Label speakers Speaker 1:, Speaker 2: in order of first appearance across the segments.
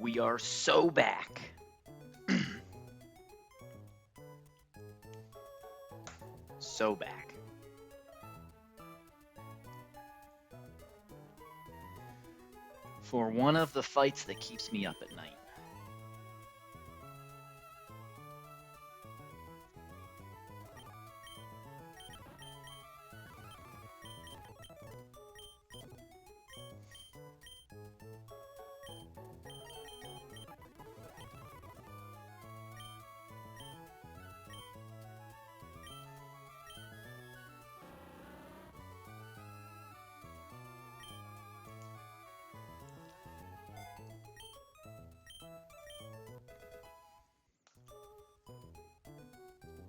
Speaker 1: We are so back. So back. For one of the fights that keeps me up at night.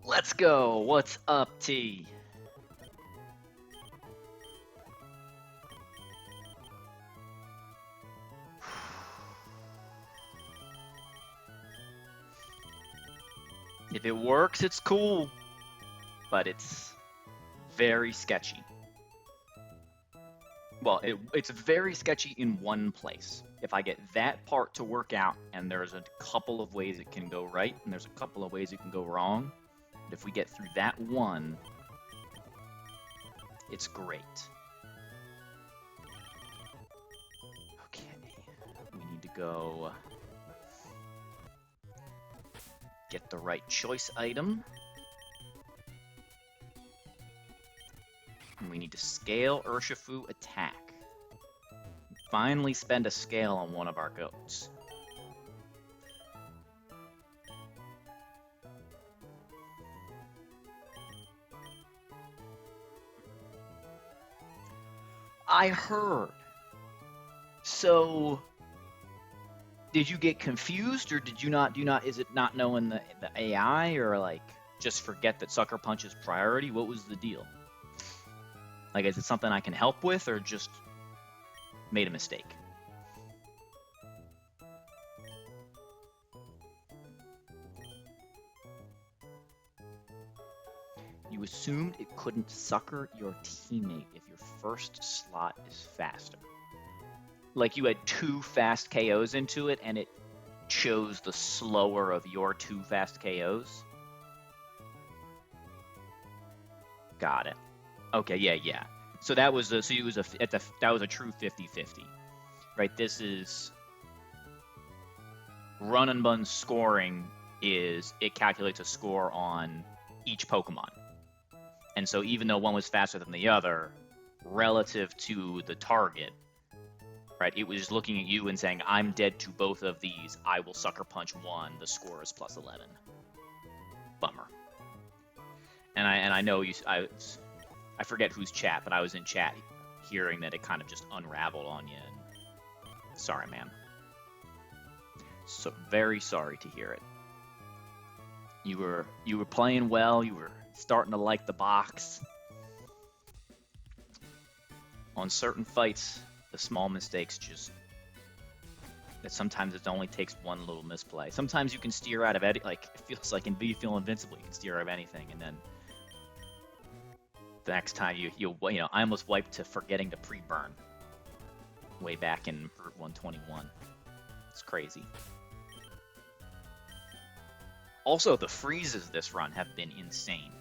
Speaker 1: Let's go. What's up, T? If it works, it's cool, but it's very sketchy. Well, it's very sketchy in one place. If I get that part to work out, and there's a couple of ways it can go right, and there's a couple of ways it can go wrong, but if we get through that one, it's great. Okay, we need to go get the right choice item. And we need to scale Urshifu attack. Finally spend a scale on one of our goats. I heard. So, did you get confused, or did you not? Do you not? Is it not knowing the AI, or like just forget that Sucker Punch is priority? What was the deal? Like, is it something I can help with, or just made a mistake? You assumed it couldn't sucker your teammate if your first slot is faster. Like you had 2 fast KOs into it, and it chose the slower of your 2 fast KOs? Got it. Okay, yeah. So that was a, that was a true 50-50, right? This is Run and Bun scoring is it calculates a score on each Pokemon. And so even though one was faster than the other, relative to the target, right, it was just looking at you and saying, I'm dead to both of these. I will Sucker Punch one. The score is plus 11. Bummer. And I know I forget whose chat, but I was in chat hearing that it kind of just unraveled on you. And sorry, man. So very sorry to hear it. You were playing well. You were starting to like the box. On certain fights, the small mistakes just that sometimes it only takes one little misplay. Sometimes you can steer out of any, like it feels like in Be Feel Invincible, you can steer out of anything, and then the next time you know, I almost wiped to forgetting to pre-burn way back in Route 121. It's crazy. Also, the freezes this run have been insane.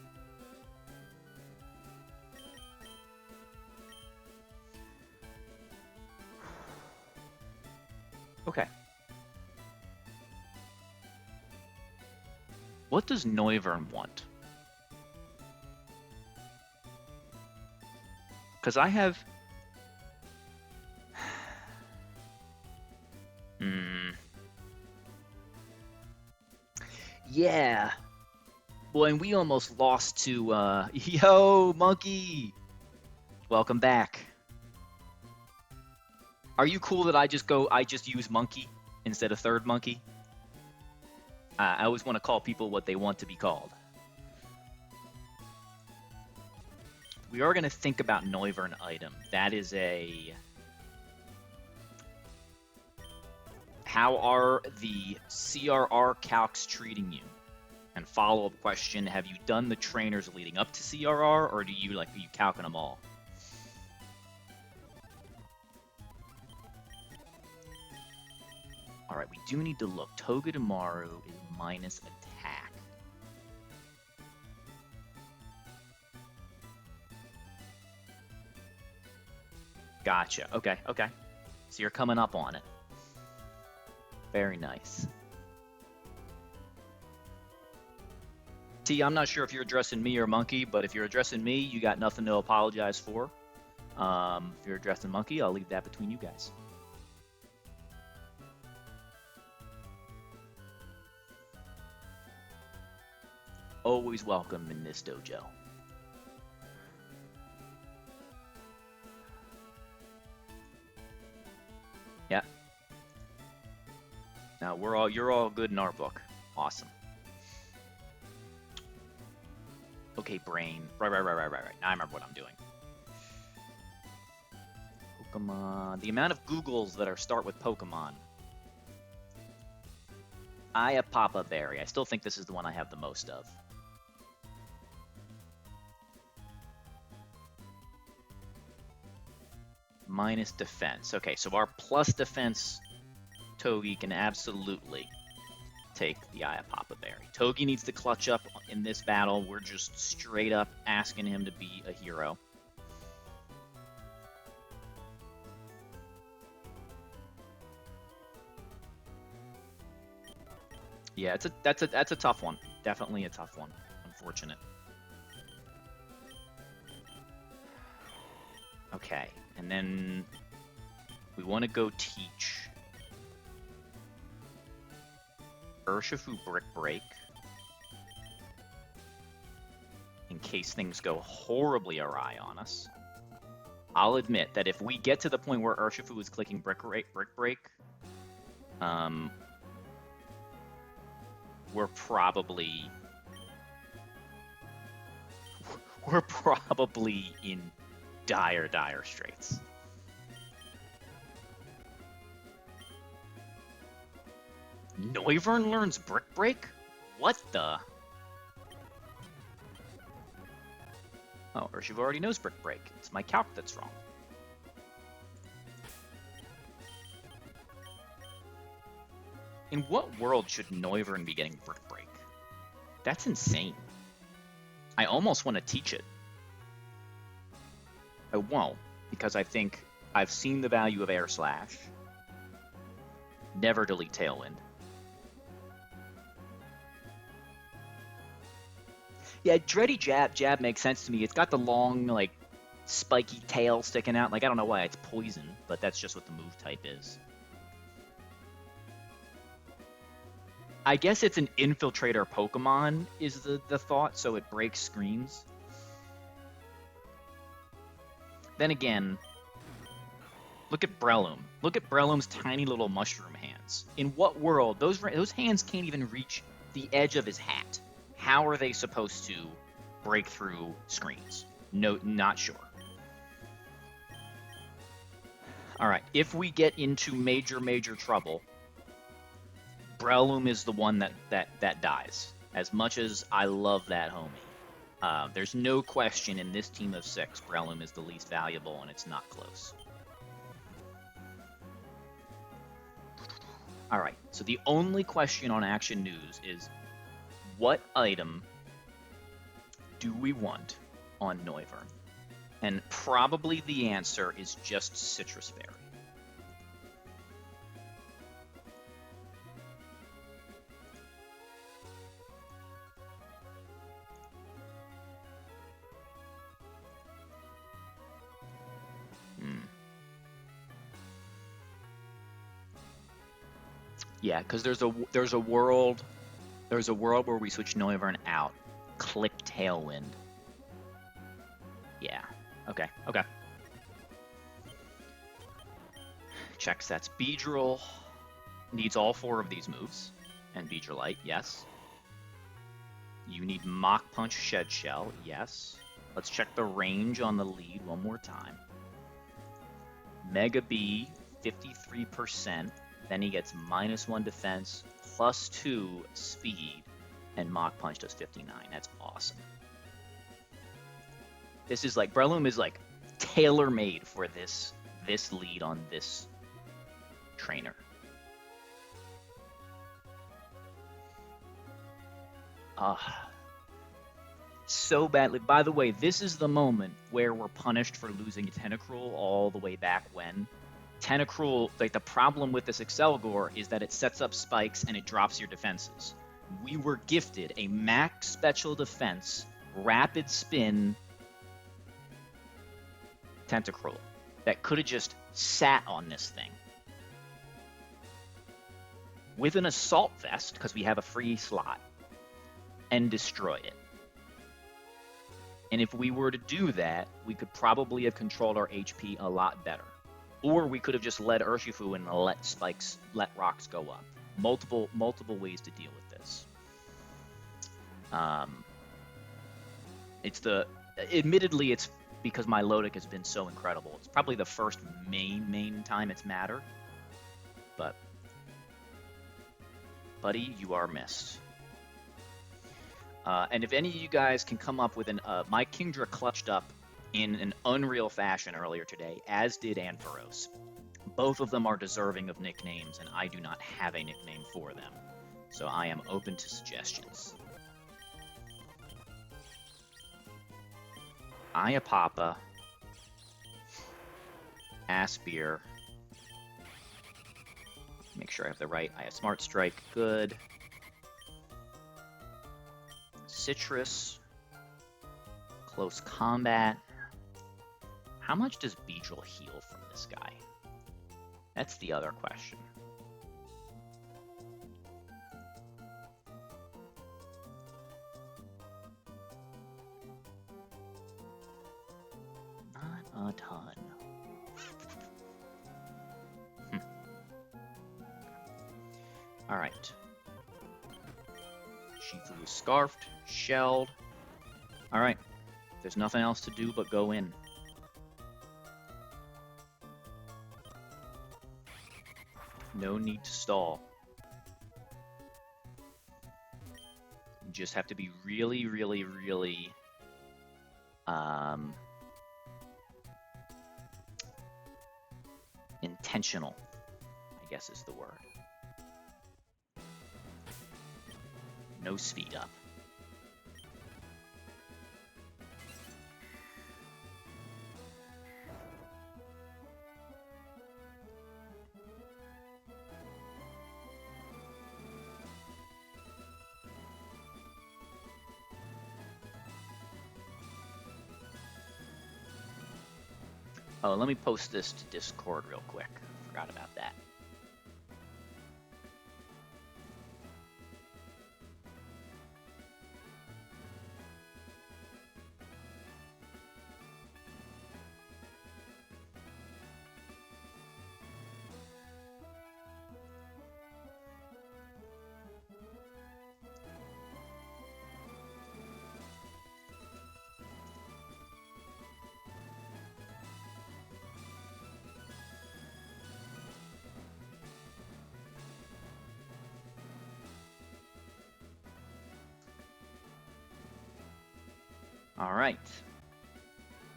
Speaker 1: Okay. What does Noivern want? Because I have... Yeah. Boy, and we almost lost to... Yo, Monkey! Welcome back. Are you cool that I just use Monkey instead of Third Monkey? I always want to call people what they want to be called. We are going to think about Noivern item. That is a... How are the CRR calcs treating you? And follow-up question, have you done the trainers leading up to CRR, or are you calcing them all? All right, we do need to look. Togedemaru is minus attack. Gotcha. Okay, okay. So you're coming up on it. Very nice. T, I'm not sure if you're addressing me or Monkey, but if you're addressing me, you got nothing to apologize for. If you're addressing Monkey, I'll leave that between you guys. Always welcome in this dojo. Yeah. Now you're all good in our book. Awesome. Okay, brain. Right. Now I remember what I'm doing. Pokemon. The amount of Googles that start with Pokemon. Papa Berry. I still think this is the one I have the most of. Minus defense. Okay, so our plus defense Togi can absolutely take the Papa Berry. Togi needs to clutch up in this battle. We're just straight up asking him to be a hero. Yeah, that's a tough one. Definitely a tough one. Unfortunate. Okay, and then we want to go teach Urshifu Brick Break in case things go horribly awry on us. I'll admit that if we get to the point where Urshifu is clicking Brick Break, we're probably in dire straits. Noivern learns Brick Break? What the? Oh, Urshifu already knows Brick Break. It's my calc that's wrong. In what world should Noivern be getting Brick Break? That's insane. I almost want to teach it. I won't, because I think I've seen the value of Air Slash. Never delete Tailwind. Yeah, Dreddy Jab makes sense to me. It's got the long, like, spiky tail sticking out. Like, I don't know why it's poison, but that's just what the move type is. I guess it's an infiltrator Pokemon is the thought, so it breaks screens. Then again, look at Breloom. Look at Breloom's tiny little mushroom hands. In what world? Those hands can't even reach the edge of his hat. How are they supposed to break through screens? No, not sure. All right, if we get into major trouble, Breloom is the one that dies. As much as I love that homie, there's no question in this team of 6, Breloom is the least valuable, and it's not close. All right, so the only question on Action News is, what item do we want on Noivern? And probably the answer is just Citrus Berry. Yeah, because there's a world where we switch Noivern out, click Tailwind. Yeah. Okay. Check sets. Beedrill needs all 4 of these moves, and Beedrillite, yes. You need Mach Punch, Shed Shell, yes. Let's check the range on the lead one more time. Mega Bee, 53%. Then he gets -1 defense, +2 speed, and Mach Punch does 59. That's awesome. This is like, Breloom is like tailor-made for this lead on this trainer. Uh, so badly. By the way, this is the moment where we're punished for losing Tentacruel all the way back when. Tentacruel, like the problem with this Excelgor is that it sets up spikes and it drops your defenses. We were gifted a max special defense, rapid spin Tentacruel that could have just sat on this thing with an assault vest, because we have a free slot, and destroy it. And if we were to do that, we could probably have controlled our HP a lot better. Or we could have just led Urshifu and let rocks go up. Multiple ways to deal with this. Admittedly, it's because my Lodic has been so incredible. It's probably the first main time it's mattered. But, buddy, you are missed. And if any of you guys can come up with my Kingdra clutched up in an unreal fashion earlier today, as did Ampharos. Both of them are deserving of nicknames, and I do not have a nickname for them. So I am open to suggestions. Ayapapa, Aspir. Make sure I have the right. I have Smart Strike, good. Citrus, Close Combat. How much does Beedrill heal from this guy? That's the other question. Not a ton. All right. Shifu is scarfed, shelled. All right. There's nothing else to do but go in. No need to stall. You just have to be really, really, really intentional, I guess is the word. No speed up. Oh, let me post this to Discord real quick. Forgot about that. All right.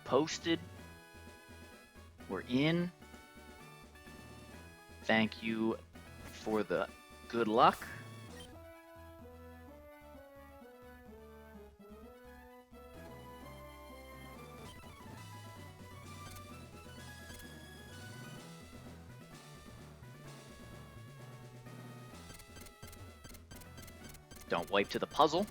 Speaker 1: Posted. We're in. Thank you for the good luck. Don't wipe to the puzzle.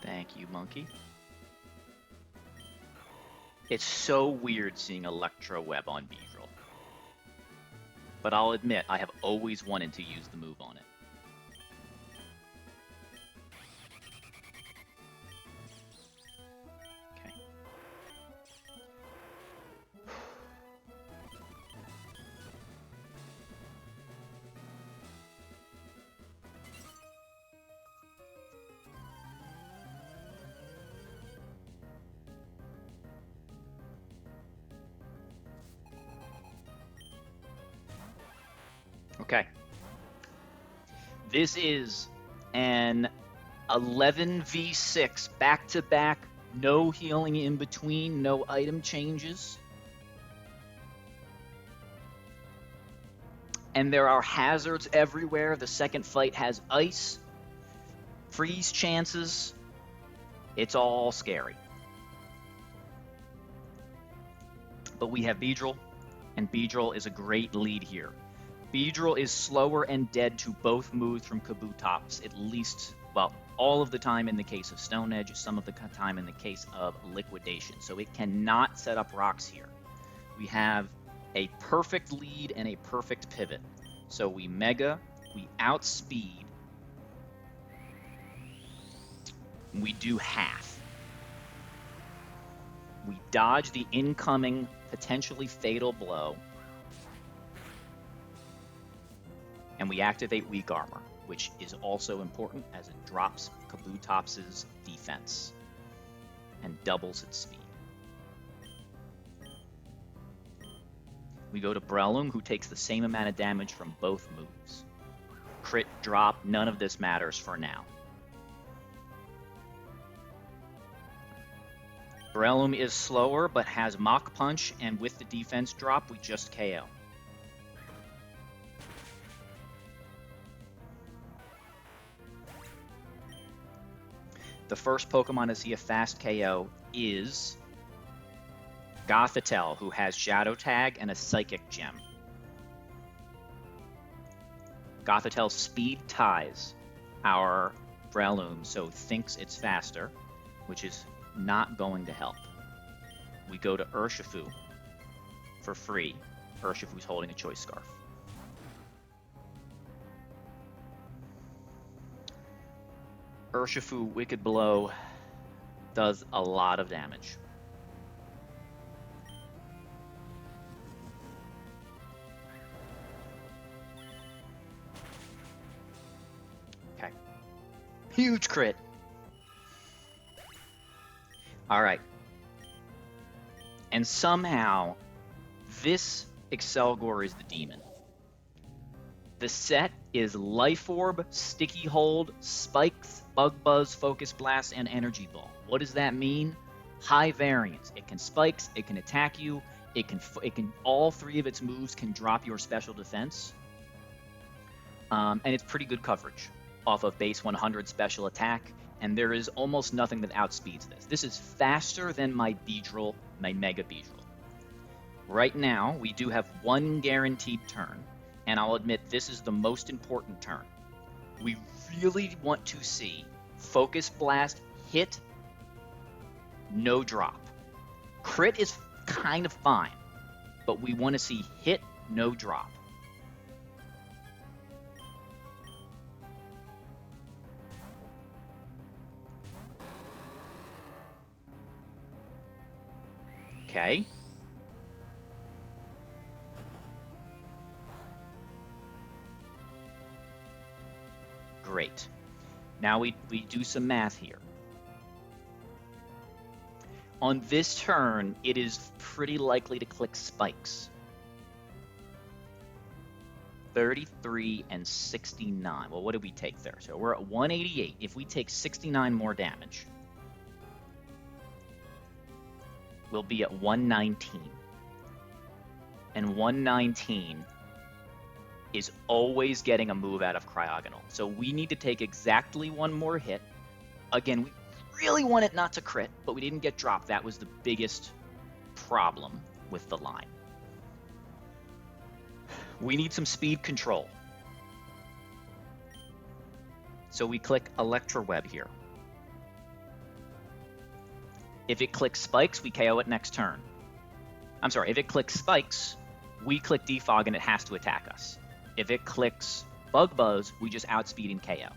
Speaker 1: Thank you, monkey. It's so weird seeing Electro Web on Beedrill. But I'll admit, I have always wanted to use the move on it. Okay. Okay. This is an 11v6 back-to-back, no healing in between, no item changes. And there are hazards everywhere. The second fight has ice, freeze chances. It's all scary. But we have Beedrill, and Beedrill is a great lead here. Beedrill is slower and dead to both moves from Kabutops, at least, well, all of the time in the case of Stone Edge, some of the time in the case of Liquidation. So it cannot set up rocks here. We have a perfect lead and a perfect pivot. So we Mega, we outspeed, we do half. We dodge the incoming, potentially fatal blow, and we activate Weak Armor, which is also important as it drops Kabutops' defense and doubles its speed. We go to Breloom, who takes the same amount of damage from both moves. Crit, drop, none of this matters for now. Breloom is slower, but has Mach Punch, and with the defense drop, we just KO. The first Pokemon to see a fast KO is Gothitelle, who has Shadow Tag and a Psychic Gem. Gothitelle's speed ties our Breloom, so thinks it's faster, which is not going to help. We go to Urshifu for free. Urshifu's holding a Choice Scarf. Urshifu Wicked Blow does a lot of damage. Okay. Huge crit. All right. And somehow, this Excelgor is the demon. The set is Life Orb, Sticky Hold, Spikes, Bug Buzz, Focus Blast, and Energy Ball. What does that mean? High variance. It can spikes, it can attack you, it can all three of its moves can drop your special defense. And it's pretty good coverage off of base 100 special attack, and there is almost nothing that outspeeds this. This is faster than my Beedrill, my Mega Beedrill. Right now, we do have one guaranteed turn, and I'll admit this is the most important turn. We really want to see Focus Blast hit, no drop. Crit is kind of fine, but we want to see hit, no drop. Okay. Great. Now we do some math here. On this turn, it is pretty likely to click Spikes. 33 and 69. Well, what did we take there? So we're at 188. If we take 69 more damage, we'll be at 119. And 119 is always getting a move out of Cryogonal. So we need to take exactly one more hit. Again, we really want it not to crit, but we didn't get dropped. That was the biggest problem with the line. We need some speed control. So we click Electroweb here. If it clicks Spikes, we KO it next turn. I'm sorry, if it clicks Spikes, we click Defog and it has to attack us. If it clicks Bug Buzz, we just outspeed and KO.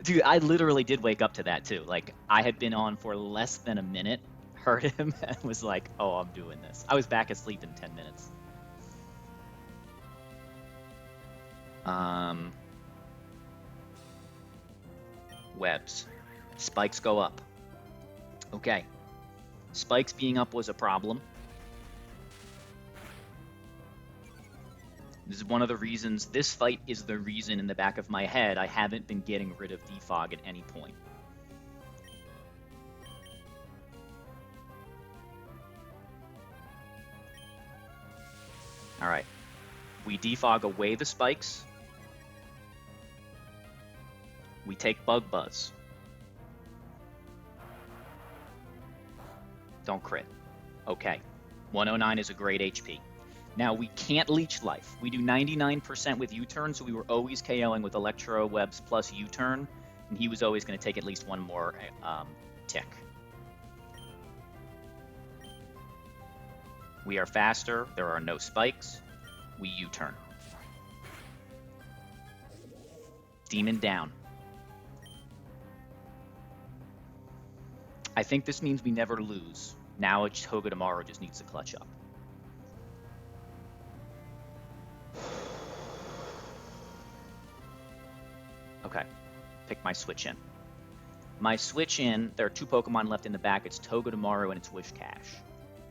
Speaker 1: Dude, I literally did wake up to that too. Like, I had been on for less than a minute, heard him, and was like, oh, I'm doing this. I was back asleep in 10 minutes. Webs. Spikes go up. Okay. Spikes being up was a problem. This is one of the reasons, this fight is the reason in the back of my head I haven't been getting rid of Defog at any point. Alright. We defog away the spikes. We take Bug Buzz. Don't crit. Okay. 109 is a great HP. Now, we can't leech life. We do 99% with U-turn, so we were always KOing with Electro Webs plus U-turn, and he was always going to take at least one more tick. We are faster. There are no spikes. We U-turn. Demon down. I think this means we never lose. Now Togedemaru just needs to clutch up. Okay, pick my switch in. My switch in, there are two Pokemon left in the back. It's Togedemaru and it's Whiscash.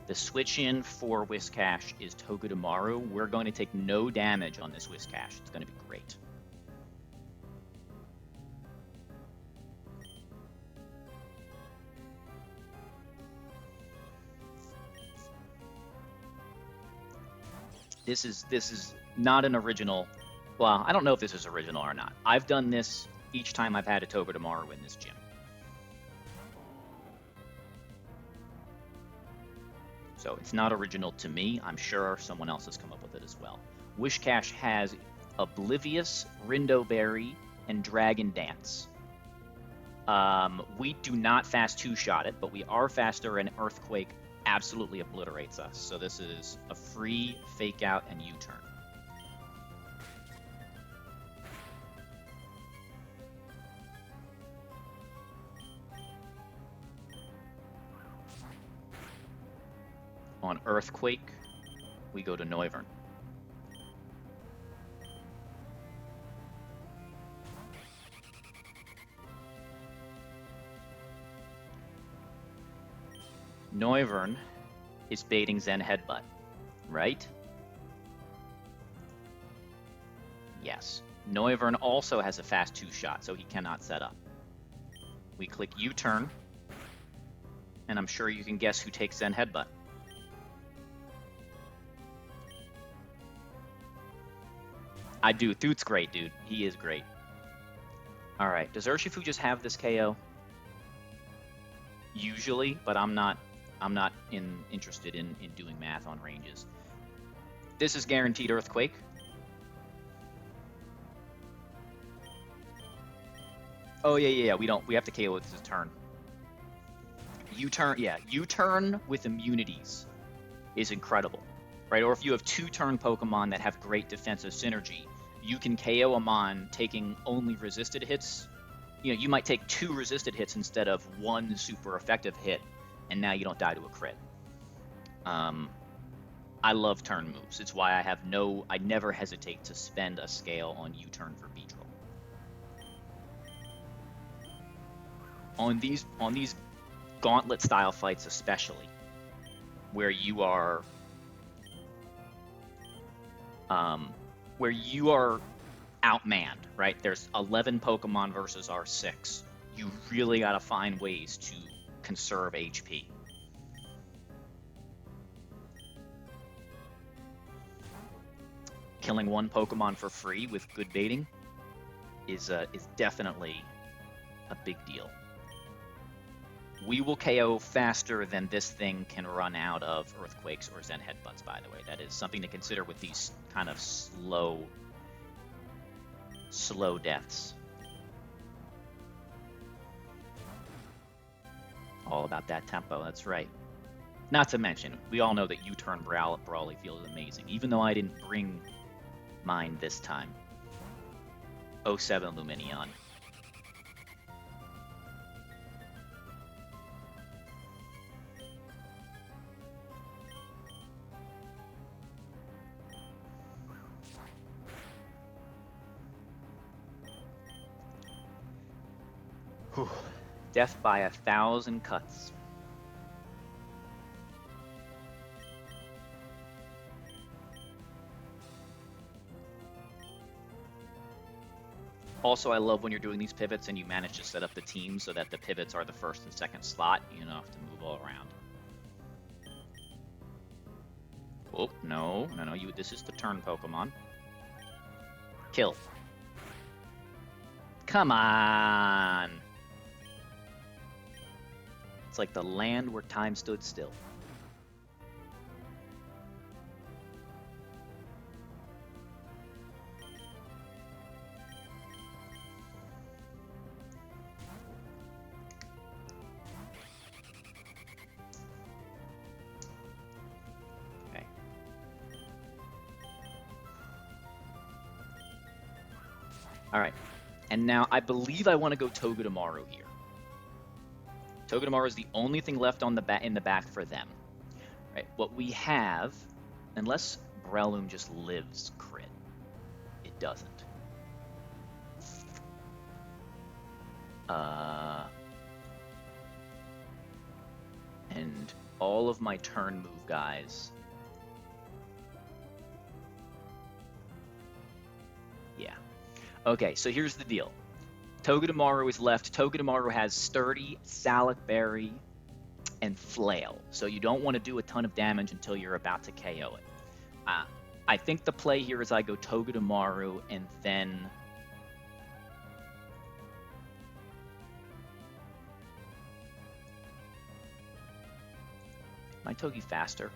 Speaker 1: The switch in for Whiscash is Togedemaru. We're going to take no damage on this Whiscash. It's going to be great. This is not an original. Well, I don't know if this is original or not. I've done this each time I've had a Togedemaru in this gym. So it's not original to me. I'm sure someone else has come up with it as well. Whiscash has Oblivious, Rindo Berry, and Dragon Dance. We do not fast two-shot it, but we are faster, and Earthquake absolutely obliterates us. So this is a free fake out and U-turn. On Earthquake, we go to Noivern. Noivern is baiting Zen Headbutt, right? Yes. Noivern also has a fast two-shot, so he cannot set up. We click U-turn, and I'm sure you can guess who takes Zen Headbutt. I do. Thoot's great, dude. He is great. Alright, does Urshifu just have this KO? Usually, but I'm not interested in doing math on ranges. This is guaranteed Earthquake. Oh yeah. We have to KO with his turn. U-turn, yeah. U-turn with immunities is incredible, right? Or if you have two-turn Pokemon that have great defensive synergy, you can KO a mon taking only resisted hits. You know, you might take 2 resisted hits instead of 1 super effective hit, and now you don't die to a crit. I love turn moves. It's why I never hesitate to spend a scale on U-turn for Beedrill. On these gauntlet style fights especially, where you are outmanned, right? There's 11 Pokemon versus our 6. You really gotta find ways to conserve HP. Killing one Pokemon for free with good baiting is definitely a big deal. We will KO faster than this thing can run out of Earthquakes or Zen Headbutts, by the way. That is something to consider with these kind of slow deaths. All about that tempo, that's right. Not to mention, we all know that U-turn Brawly feels amazing, even though I didn't bring mine this time. 07 Luminion. Whew. Death by 1,000 cuts. Also, I love when you're doing these pivots and you manage to set up the team so that the pivots are the first and second slot. You don't have to move all around. Oh, no. This is the turn Pokemon. Kill. Come on! It's like the land where time stood still. All right, and now I believe I want to go Togedemaru here. Togedemaru is the only thing left on the in the back for them. Right, what we have, unless Breloom just lives crit, it doesn't. And all of my turn move guys. Yeah. Okay, so here's the deal. Togedemaru is left. Togedemaru has Sturdy, Salic Berry, and Flail. So you don't want to do a ton of damage until you're about to KO it. I think the play here is I go Togedemaru and then... My Togi faster?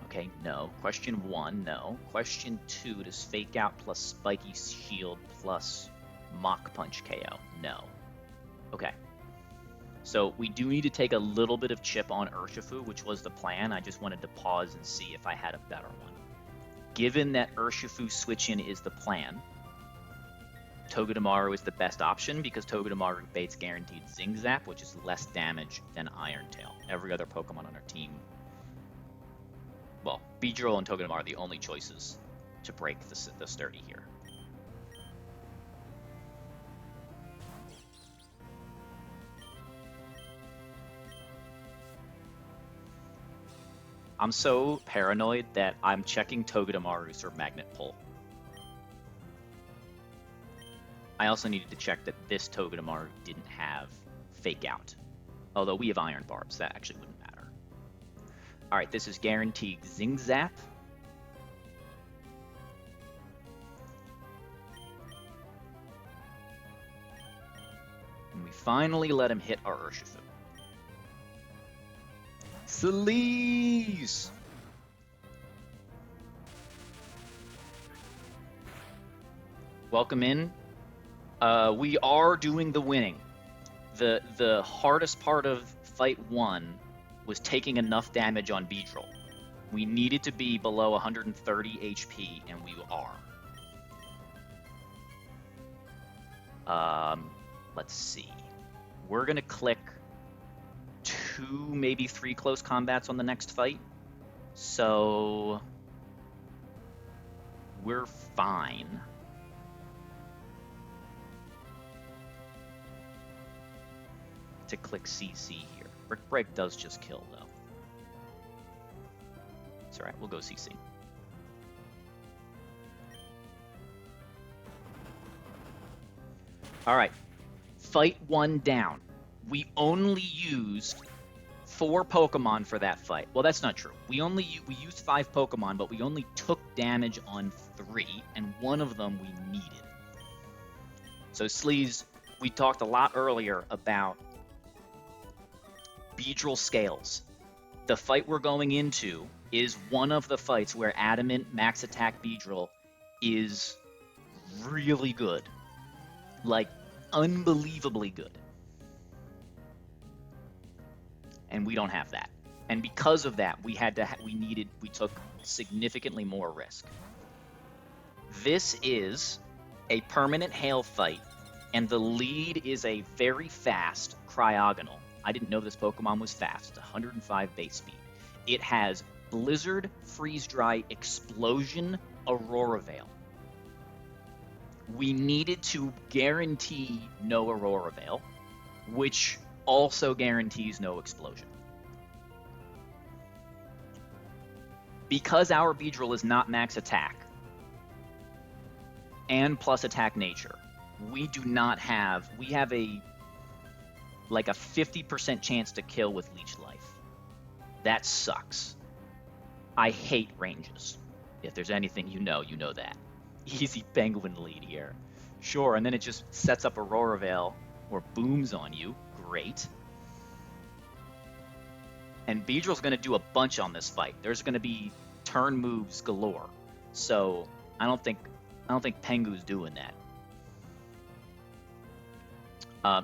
Speaker 1: Okay, no. Question 1, no. Question 2, does Fake Out plus Spiky Shield plus Mach Punch KO? No. Okay. So we do need to take a little bit of chip on Urshifu, which was the plan. I just wanted to pause and see if I had a better one. Given that Urshifu switch-in is the plan, Togedemaru is the best option because Togedemaru baits guaranteed Zing Zap, which is less damage than Iron Tail. Every other Pokemon on our team... Well, Beedrill and Togedemaru are the only choices to break the Sturdy here. I'm so paranoid that I'm checking Togedemaru's or Magnet Pull. I also needed to check that this Togedemaru didn't have Fake Out. Although we have Iron Barbs, that actually wouldn't matter. Alright, this is guaranteed Zing Zap. And we finally let him hit our Urshifu. Sleaze! Welcome in. We are doing the winning. The hardest part of Fight 1 was taking enough damage on Beedrill. We needed to be below 130 HP, and we are. Let's see. We're going to click 2, maybe 3 close combats on the next fight. So we're fine. To click CC here. Brick Break does just kill, though. It's alright, we'll go CC. Alright. Fight 1 down. We only used 4 Pokemon for that fight. Well, that's not true. We used 5 Pokemon, but we only took damage on 3, and one of them we needed. So Sleaze, we talked a lot earlier about Beedrill scales. The fight we're going into is one of the fights where Adamant Max Attack Beedrill is really good. Like, unbelievably good. And we don't have that. And because of that, we took significantly more risk. This is a permanent hail fight, and the lead is a very fast Cryogonal. I didn't know this Pokemon was fast. It's 105 base speed. It has Blizzard, Freeze Dry, Explosion, Aurora Veil. We needed to guarantee no Aurora Veil, which also guarantees no Explosion. Because our Beedrill is not max attack, and plus attack nature. We do not have, we have a, like a 50% chance to kill with leech life. That sucks. I hate ranges. If there's anything you know that. Easy penguin lead here. Sure, and then it just sets up Aurora Veil or booms on you. Great. And Beedrill's going to do a bunch on this fight. There's going to be turn moves galore. So I don't think Pengu's doing that.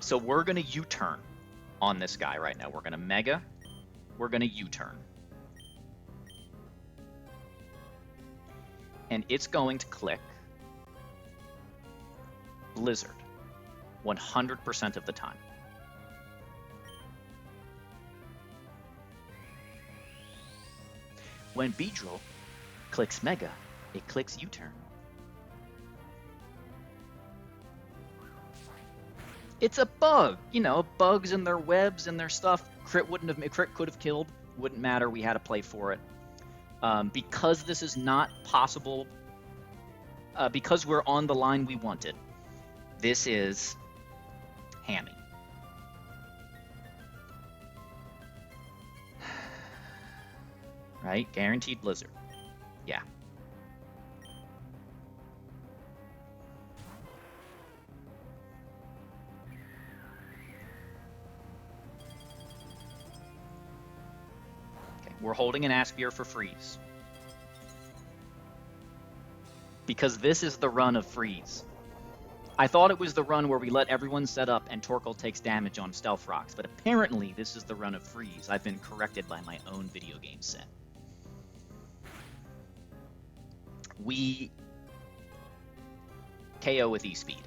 Speaker 1: So we're going to U-turn on this guy right now. We're going to Mega. We're going to U-turn. And it's going to click Blizzard 100% of the time. When Beedrill clicks Mega, it clicks U-turn. It's a bug, you know, bugs and their webs and their stuff. Crit could have killed, wouldn't matter. We had to play for it. Because this is not possible, because we're on the line we wanted, this is hammy. Right? Guaranteed Blizzard. Yeah. Okay, we're holding an Aspire for freeze. Because this is the run of freeze. I thought it was the run where we let everyone set up and Torkoal takes damage on Stealth Rocks, but apparently this is the run of freeze. I've been corrected by my own video game set. We KO with E-Speed.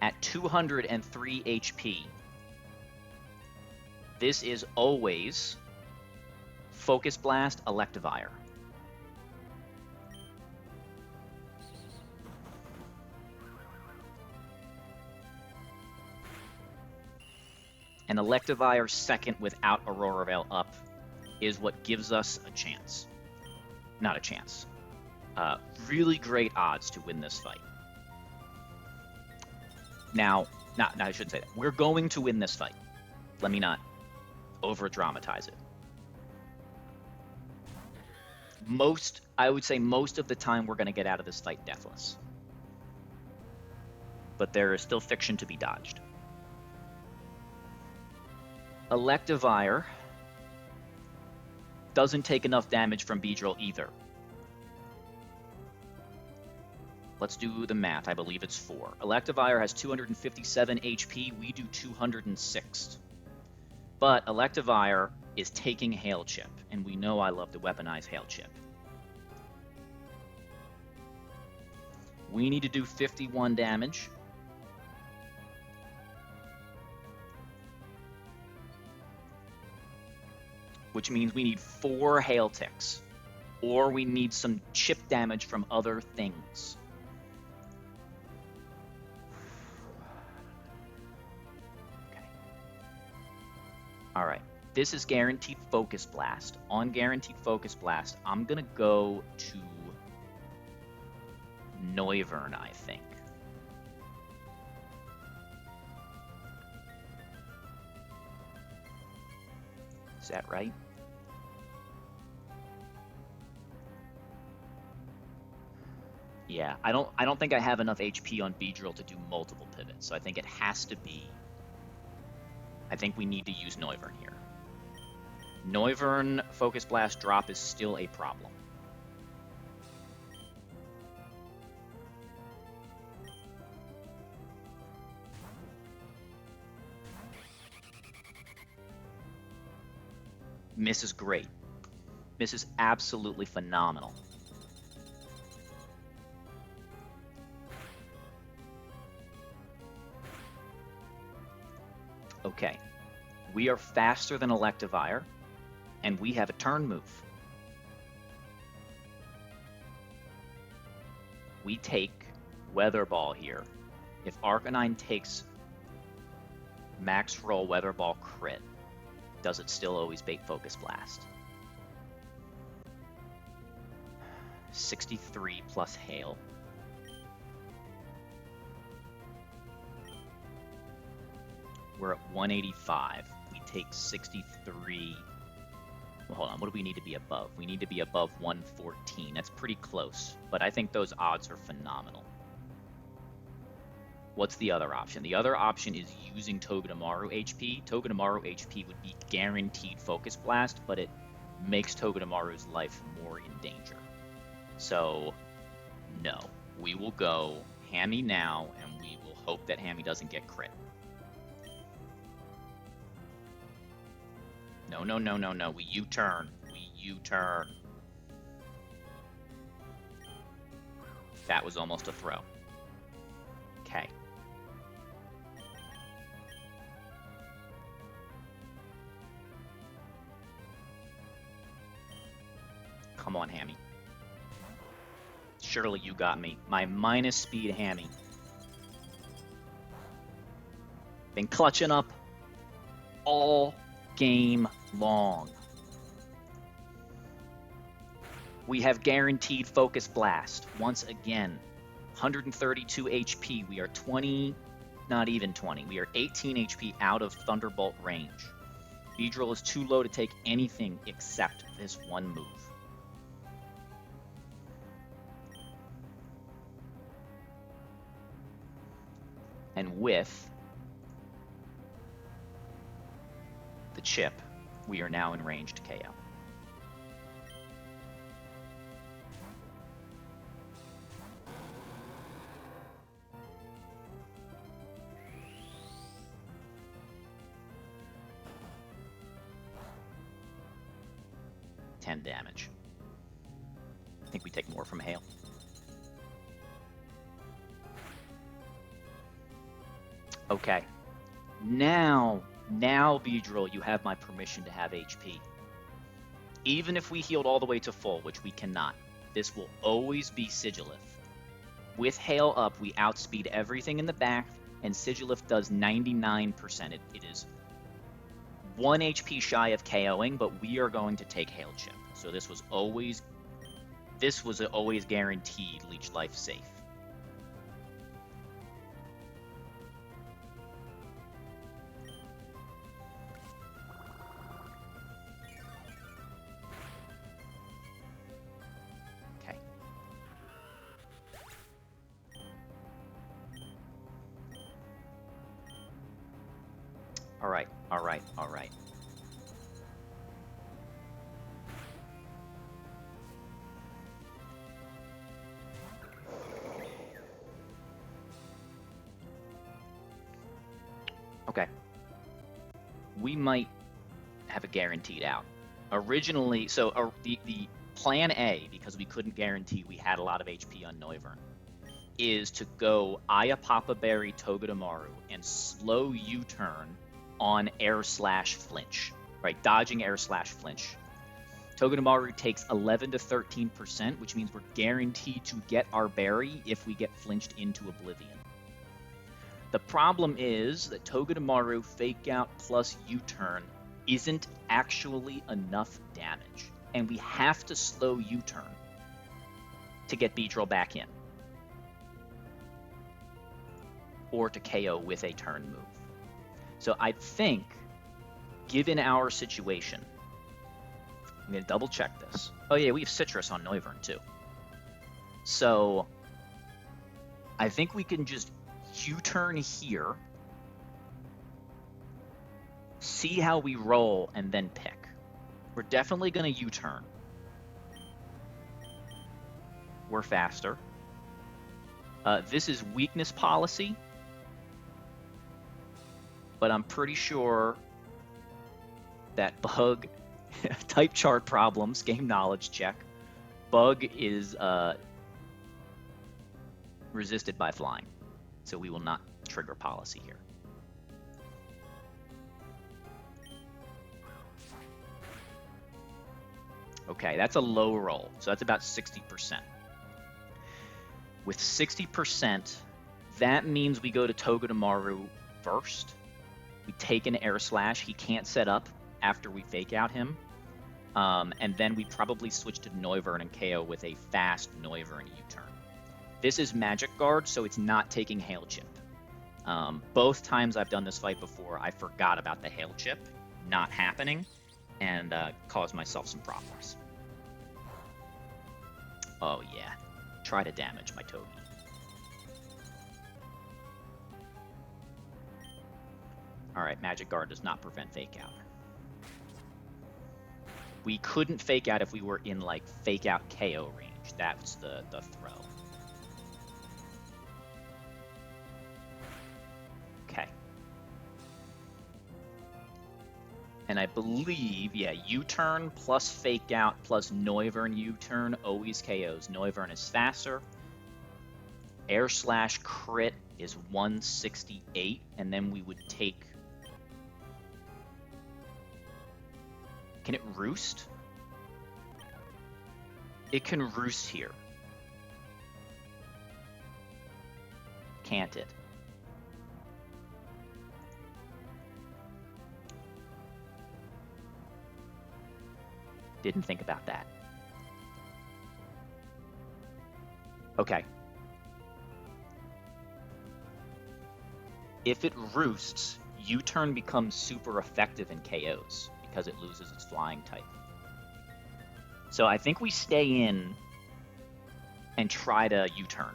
Speaker 1: At 203 HP, this is always Focus Blast, Electivire. And Electivire second without Aurora Veil up is what gives us a chance. Not a chance. Really great odds to win this fight. Now, I shouldn't say that. We're going to win this fight. Let me not over-dramatize it. I would say most of the time we're going to get out of this fight deathless. But there is still fiction to be dodged. Electivire doesn't take enough damage from Beedrill either. Let's do the math. I believe it's 4. Electivire has 257 HP. We do 206. But Electivire is taking Hail Chip, and we know I love to weaponize Hail Chip. We need to do 51 damage. Which means we need 4 Hail Ticks, or we need some chip damage from other things. Okay. All right. This is Guaranteed Focus Blast. On Guaranteed Focus Blast, I'm going to go to Noivern, I think. Is that right? Yeah, I don't think I have enough HP on Beedrill to do multiple pivots, so I think it has to be. I think we need to use Noivern here. Noivern Focus Blast drop is still a problem. Miss is great. Miss is absolutely phenomenal. Okay. We are faster than Electivire, and we have a turn move. We take Weather Ball here. If Arcanine takes max roll Weather Ball crit, Does it still always bait Focus Blast? 63 plus Hail. We're at 185. We take 63. Well, hold on. What do we need to be above? We need to be above 114. That's pretty close, but I think those odds are phenomenal. What's the other option? The other option is using Togedemaru HP. Togedemaru HP would be guaranteed Focus Blast, but it makes Togedemaru's life more in danger. So, no. We will go Hammy now, and we will hope that Hammy doesn't get crit. No, no, no, no, no. We U-turn. We U-turn. That was almost a throw. Okay. Come on, Hammy. Surely you got me. My minus speed Hammy. Been clutching up all game long. We have guaranteed Focus Blast once again. 132 HP. We are 20, not even 20. We are 18 HP out of Thunderbolt range. Beedrill is too low to take anything except this one move. And with the chip, we are now in range to KO. Damage. I think we take more from Hail. Okay. Now, Beedrill, you have my permission to have HP. Even if we healed all the way to full, which we cannot, this will always be Sigilith. With Hail up, we outspeed everything in the back, and Sigilith does 99%. It is 1 HP shy of KOing, but we are going to take Hail Chip. So this was always guaranteed leech life safe. Okay. All right. Okay. We might have a guaranteed out. Originally, so the plan A, because we couldn't guarantee we had a lot of HP on Noivern, is to go Aya Papa Berry Togedemaru and slow U-turn on air/flinch, right? Dodging air/flinch. Togedemaru takes 11 to 13%, which means we're guaranteed to get our berry if we get flinched into oblivion. The problem is that Togedemaru Fake Out plus U-turn isn't actually enough damage, and we have to slow U-turn to get Beedrill back in, or to KO with a turn move. So I think, given our situation, I'm going to double check this. Oh yeah, we have Citrus on Noivern too. So I think we can just U-turn here, see how we roll, and then pick. We're definitely going to U-turn. We're faster. This is weakness policy, but I'm pretty sure that bug, type chart problems, game knowledge check, bug is resisted by flying. So we will not trigger policy here. Okay, that's a low roll. So that's about 60%. With 60%, that means we go to Togedemaru first. We take an air slash. He can't set up, after we fake out him. And then we probably switch to Noivern and KO with a fast Noivern U-turn. This is Magic Guard, so it's not taking Hail Chip. Both times I've done this fight before, I forgot about the Hail Chip not happening and caused myself some problems. Oh yeah, try to damage my Togi. Alright, Magic Guard does not prevent Fake Out. We couldn't Fake Out if we were in, like, Fake Out KO range. That's the throw. Okay. And I believe, yeah, U-turn plus Fake Out plus Noivern U-turn always KOs. Noivern is faster. Air Slash crit is 168, and then we would take... Can it roost? It can roost here. Can't it? Didn't think about that. Okay. If it roosts, U-turn becomes super effective in KOs because it loses its flying type. So I think we stay in and try to U-turn.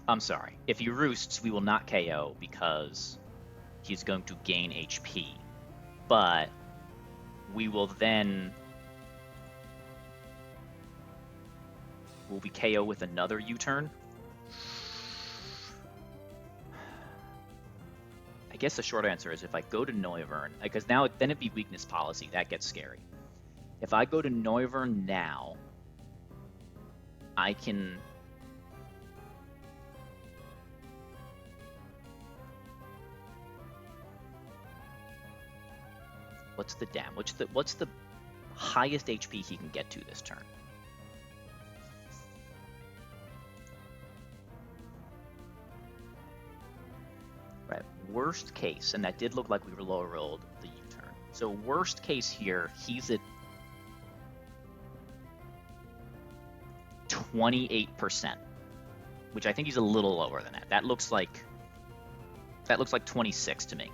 Speaker 1: I'm sorry. If he roosts, we will not KO because he's going to gain HP. But we will then... Will we KO with another U-turn? I guess the short answer is if I go to Noivern, because now then it'd be weakness policy. That gets scary. If I go to Noivern now, I can... What's the dam? What's the highest HP he can get to this turn? Right. Worst case, and that did look like we were lower rolled the U-turn. So worst case here, he's at 28%, which I think he's a little lower than that. That looks like 26 to me.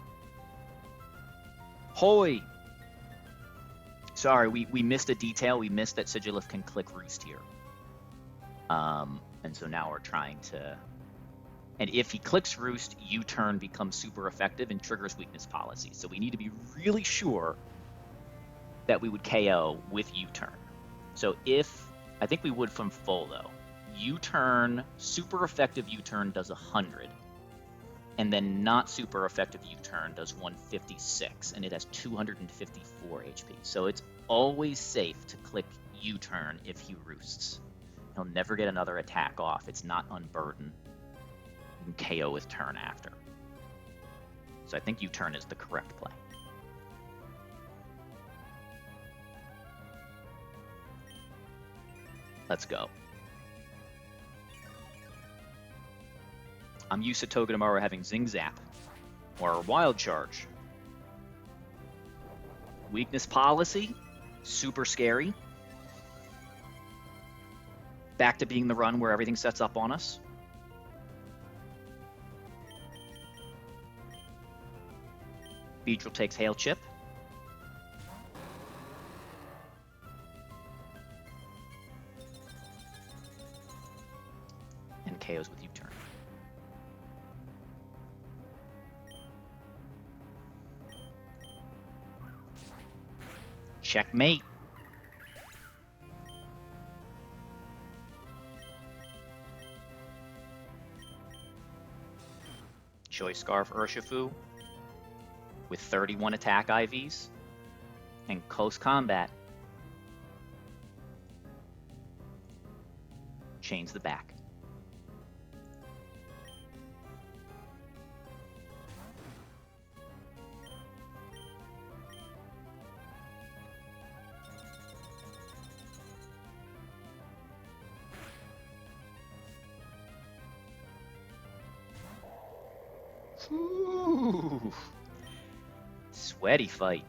Speaker 1: Hoy! Sorry, we missed a detail. We missed that Sigilif can click Roost here. And so now we're trying to... And if he clicks Roost, U-turn becomes super effective and triggers weakness policy. So we need to be really sure that we would KO with U-turn. So if... I think we would from full, though. U-turn, super effective U-turn does 100. And then not super effective U-turn does 156, and it has 254 HP. So it's always safe to click U-turn if he roosts. He'll never get another attack off. It's not unburden. You can KO with turn after. So I think U-turn is the correct play. Let's go. I'm used to Togedemaru having Zing Zap or Wild Charge. Weakness policy, super scary. Back to being the run where everything sets up on us. Beedrill takes Hail Chip. And KOs with U-turn. Checkmate. Choice Scarf Urshifu with 31 attack IVs and close combat. Chains the back. Ooh. Sweaty fight.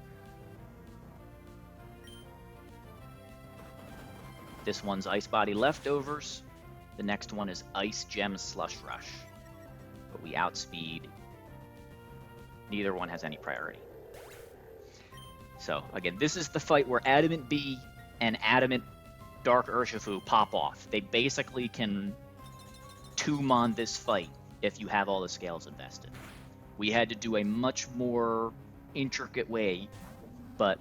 Speaker 1: This one's Ice Body Leftovers. The next one is Ice Gem Slush Rush. But we outspeed. Neither one has any priority. So, again, this is the fight where Adamant Bee and Adamant Dark Urshifu pop off. They basically can tomb on this fight if you have all the scales invested. We had to do a much more intricate way, but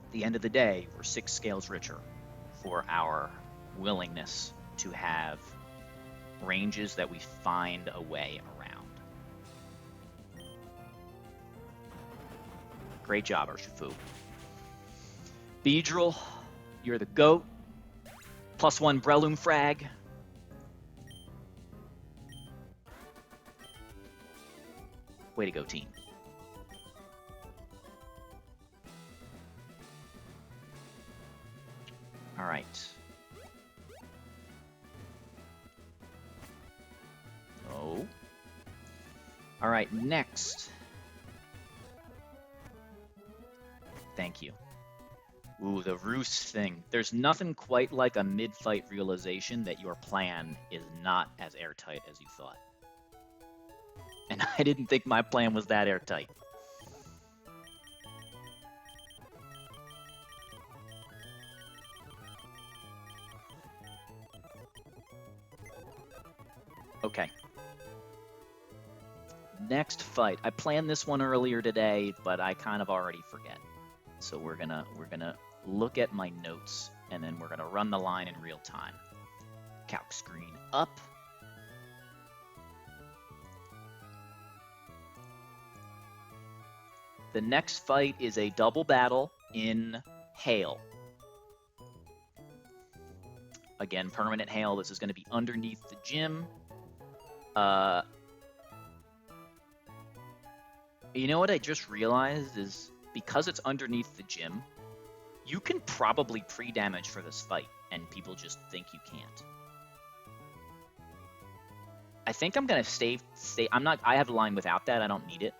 Speaker 1: at the end of the day, we're 6 scales richer for our willingness to have ranges that we find a way around. Great job, Urshifu. Beedrill, you're the GOAT. +1 Breloom frag. Way to go, team. All right. Oh. All right, next. Thank you. Ooh, the Roost thing. There's nothing quite like a mid-fight realization that your plan is not as airtight as you thought. And I didn't think my plan was that airtight. Okay. Next fight. I planned this one earlier today, but I kind of already forget. So we're gonna look at my notes, and then we're gonna run the line in real time. Calc screen up. The next fight is a double battle in Hail. Again, permanent Hail. This is going to be underneath the gym. You know what I just realized is because it's underneath the gym, you can probably pre-damage for this fight, and people just think you can't. I think I'm gonna stay. I have a line without that. I don't need it,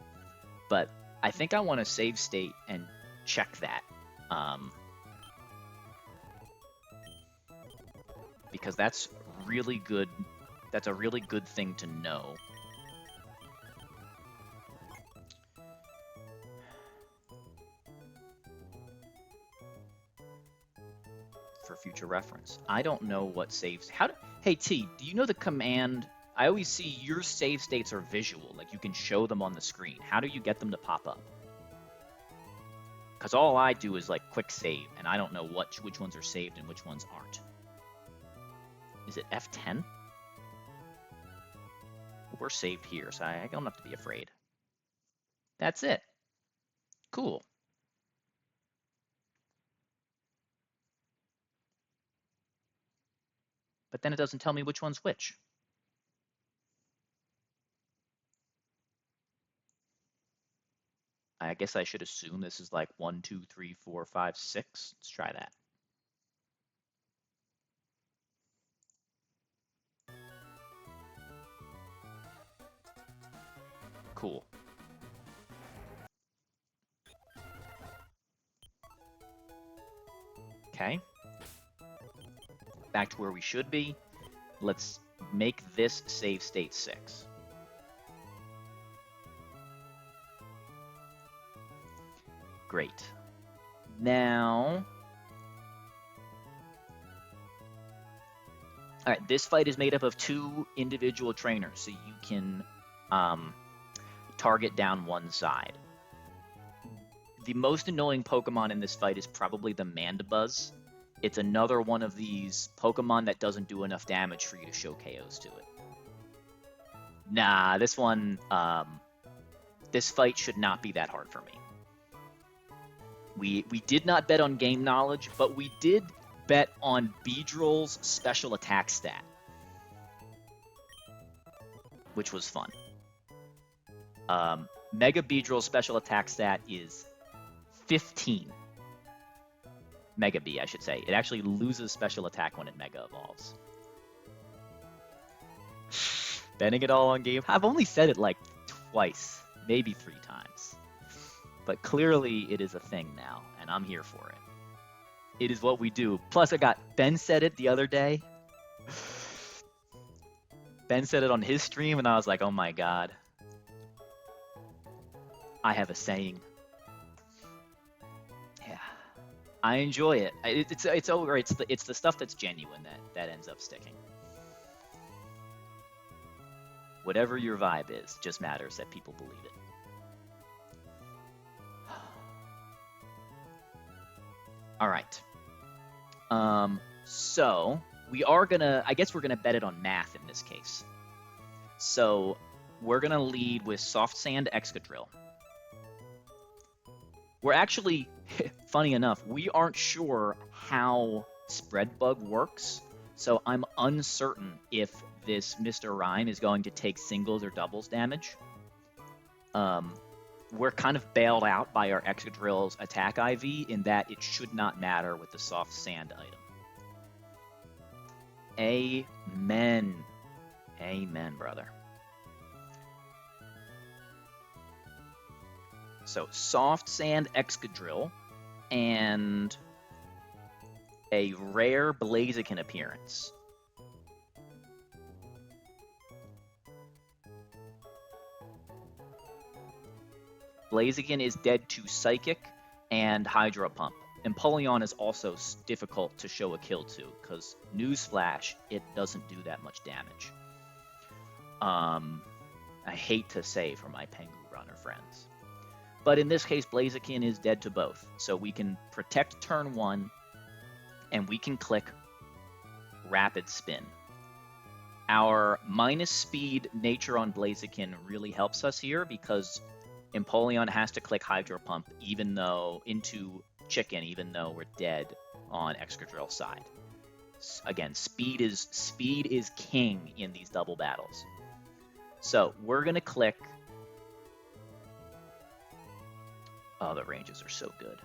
Speaker 1: but I think I want to save state and check that, because that's really good. That's a really good thing to know. For future reference. I don't know what saves. Hey T, do you know the command? I always see your save states are visual, like you can show them on the screen. How do you get them to pop up? Because all I do is like quick save, and I don't know which ones are saved and which ones aren't. Is it F10? We're saved here, so I don't have to be afraid. That's it. Cool. But then it doesn't tell me which one's which. I guess I should assume this is like 1, 2, 3, 4, 5, 6. Let's try that. Cool. Okay. Back to where we should be. Let's make this save state 6. Great. Now, all right, this fight is made up of 2 individual trainers, so you can target down one side. The most annoying Pokemon in this fight is probably the Mandibuzz. It's another one of these Pokemon that doesn't do enough damage for you to show KOs to it. Nah, this one, this fight should not be that hard for me. We did not bet on game knowledge, but we did bet on Beedrill's special attack stat, which was fun. Mega Beedrill's special attack stat is 15. Mega B, I should say. It actually loses special attack when it Mega Evolves. Betting it all on game. I've only said it like twice, maybe 3 times. But clearly it is a thing now, and I'm here for it. It is what we do. Plus, Ben said it the other day. Ben said it on his stream, and I was like, oh my god. I have a saying. Yeah. I enjoy it. It's over. It's the stuff that's genuine that ends up sticking. Whatever your vibe is, just matters that people believe it. All right. So I guess we're gonna bet it on math in this case. So we're gonna lead with soft sand excadrill. We're actually, funny enough, we aren't sure how spread bug works, so I'm uncertain if this Mr. Rhyme is going to take singles or doubles damage. We're kind of bailed out by our Excadrill's attack IV in that it should not matter with the soft sand item. Amen. Amen, brother. So, soft sand Excadrill and a rare Blaziken appearance. Blaziken is dead to Psychic and Hydro Pump. Empoleon is also difficult to show a kill to, because newsflash, it doesn't do that much damage. I hate to say for my Pengu Runner friends. But in this case, Blaziken is dead to both. So we can protect turn 1, and we can click Rapid Spin. Our minus speed nature on Blaziken really helps us here, because Empoleon has to click Hydro Pump into Chicken, even though we're dead on Excadrill's side. Again, speed is king in these double battles. So we're gonna click. Oh, the ranges are so good.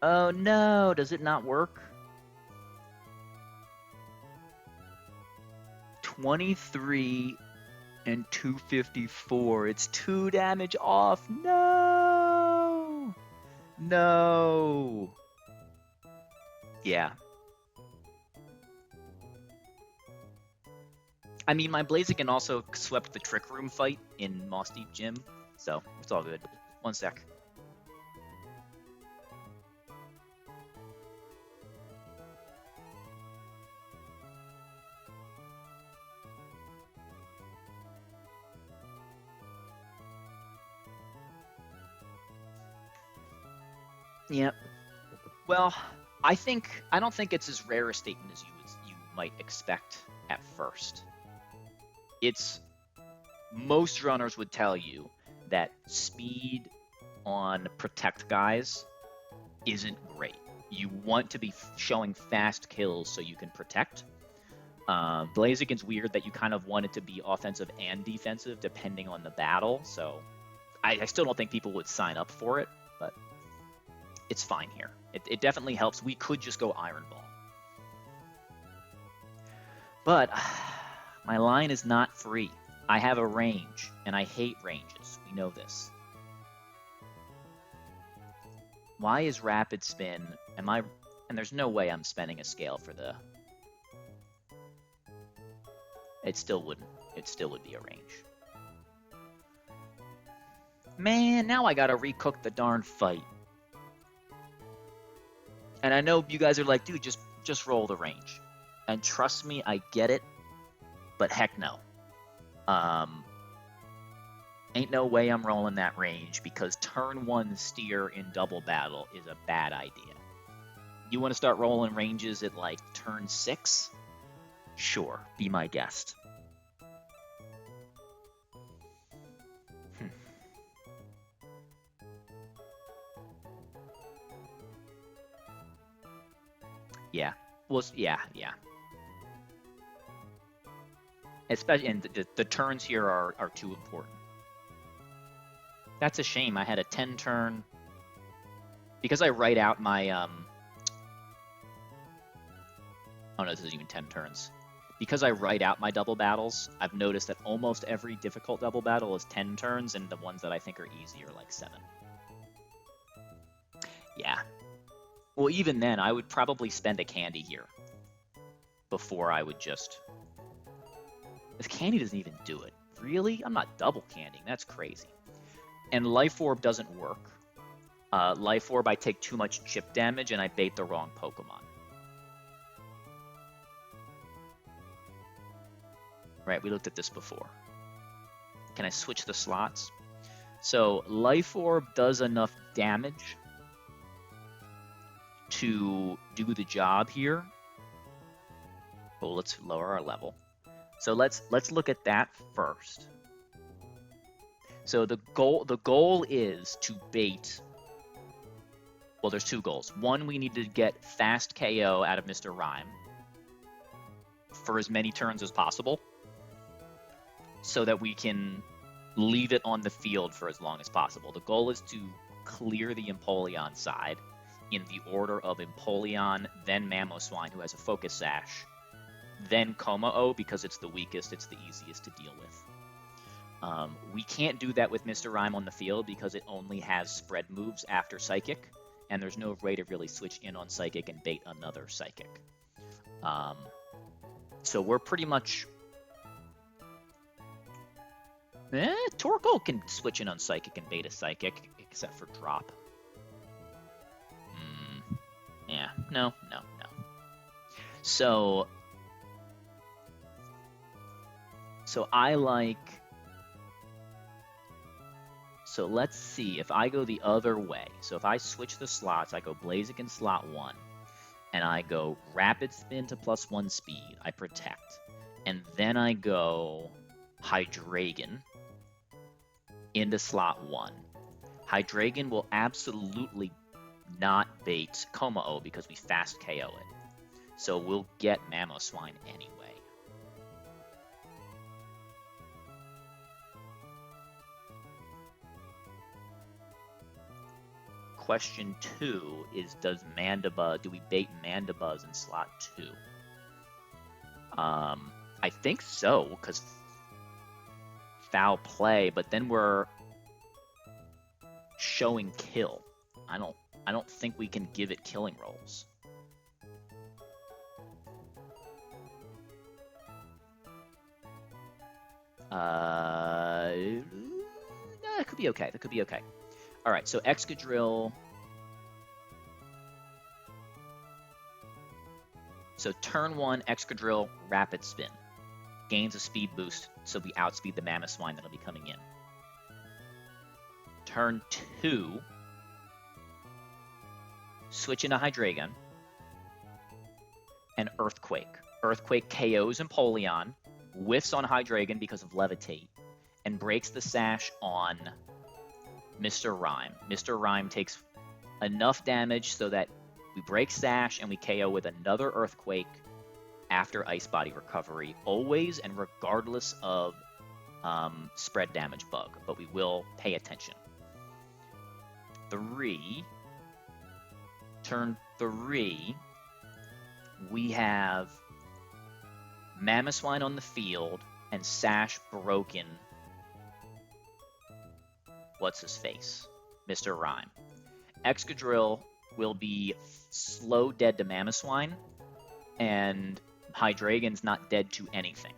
Speaker 1: Oh no, does it not work? 23 and 254. It's 2 damage off. No! No! Yeah. I mean, my Blaziken also swept the Trick Room fight in Moss Deep Gym, so it's all good. One sec. Yep. Well, I don't think it's as rare a statement as you might expect at first. Most runners would tell you that speed on protect guys isn't great. You want to be showing fast kills so you can protect. Blaziken's weird that you kind of want it to be offensive and defensive depending on the battle, so I still don't think people would sign up for it, but it's fine here. It definitely helps. We could just go Iron Ball. But my line is not free. I have a range, and I hate ranges. We know this. Why is Rapid Spin? And there's no way I'm spending a scale for the... It still would be a range. Man, now I gotta recook the darn fight. And I know you guys are like, dude, just roll the range. And trust me, I get it, but heck no. Ain't no way I'm rolling that range, because turn 1 steer in double battle is a bad idea. You want to start rolling ranges at like turn 6? Sure, be my guest. Yeah. Well, yeah. Especially, and the turns here are too important. That's a shame. I had a 10 turn because I write out my oh no, this isn't even 10 turns. Because I write out my double battles, I've noticed that almost every difficult double battle is 10 turns, and the ones that I think are easy are like 7. Yeah. Well, even then, I would probably spend a candy here before I would just... This candy doesn't even do it. Really? I'm not double candying. That's crazy. And Life Orb doesn't work. Life Orb, I take too much chip damage, and I bait the wrong Pokemon. Right, we looked at this before. Can I switch the slots? So Life Orb does enough damage to do the job here. Oh, let's lower our level. So let's look at that first. So the goal is to bait. Well, there's 2 goals. One, we need to get fast KO out of Mr. Rhyme for as many turns as possible, so that we can leave it on the field for as long as possible. The goal is to clear the Empoleon side in the order of Empoleon, then Mamoswine, who has a Focus Sash, then Kommo-o, because it's the weakest, it's the easiest to deal with. We can't do that with Mr. Rhyme on the field because it only has spread moves after Psychic, and there's no way to really switch in on Psychic and bait another Psychic. So we're pretty much... Torkoal can switch in on Psychic and bait a Psychic, except for Drop. Yeah, no. So I like... So let's see, if I go the other way, so if I switch the slots, I go Blaziken in slot 1, and I go Rapid Spin to +1 speed, I protect, and then I go Hydreigon into slot 1. Hydreigon will absolutely not bait Kommo-o because we fast KO it, so we'll get Mamoswine anyway. Question 2 is, do we bait Mandibuzz in slot 2? I think so, because foul play, but then we're showing kill. I don't think we can give it killing rolls. That could be okay. That could be okay. All right, so Excadrill. So turn 1, Excadrill, Rapid Spin. Gains a speed boost, so we outspeed the Mamoswine that'll be coming in. Turn 2, switch into Hydreigon, and Earthquake. Earthquake KOs Empoleon, whiffs on Hydreigon because of Levitate, and breaks the Sash on Mr. Rhyme. Mr. Rhyme takes enough damage so that we break Sash and we KO with another Earthquake after Ice Body recovery, always and regardless of spread damage bug, but we will pay attention. 3, turn 3, we have Mamoswine on the field and Sash broken. What's his face? Mr. Rhyme. Excadrill will be slow dead to Mamoswine, and Hydreigon's not dead to anything.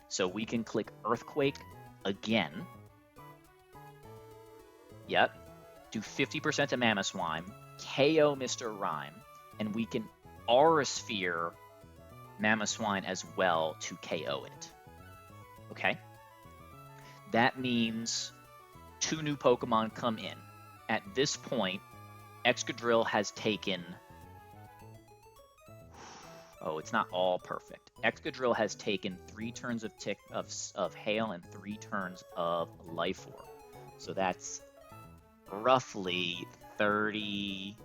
Speaker 1: So we can click Earthquake again. Yep. Do 50% to Mamoswine, KO Mr. Rhyme, and we can Aura Sphere Mamoswine as well to KO it. Okay? That means 2 new Pokemon come in. At this point, Excadrill has taken... Oh, it's not all perfect. Excadrill has taken 3 turns of Hail and 3 turns of Life Orb. So that's roughly 30...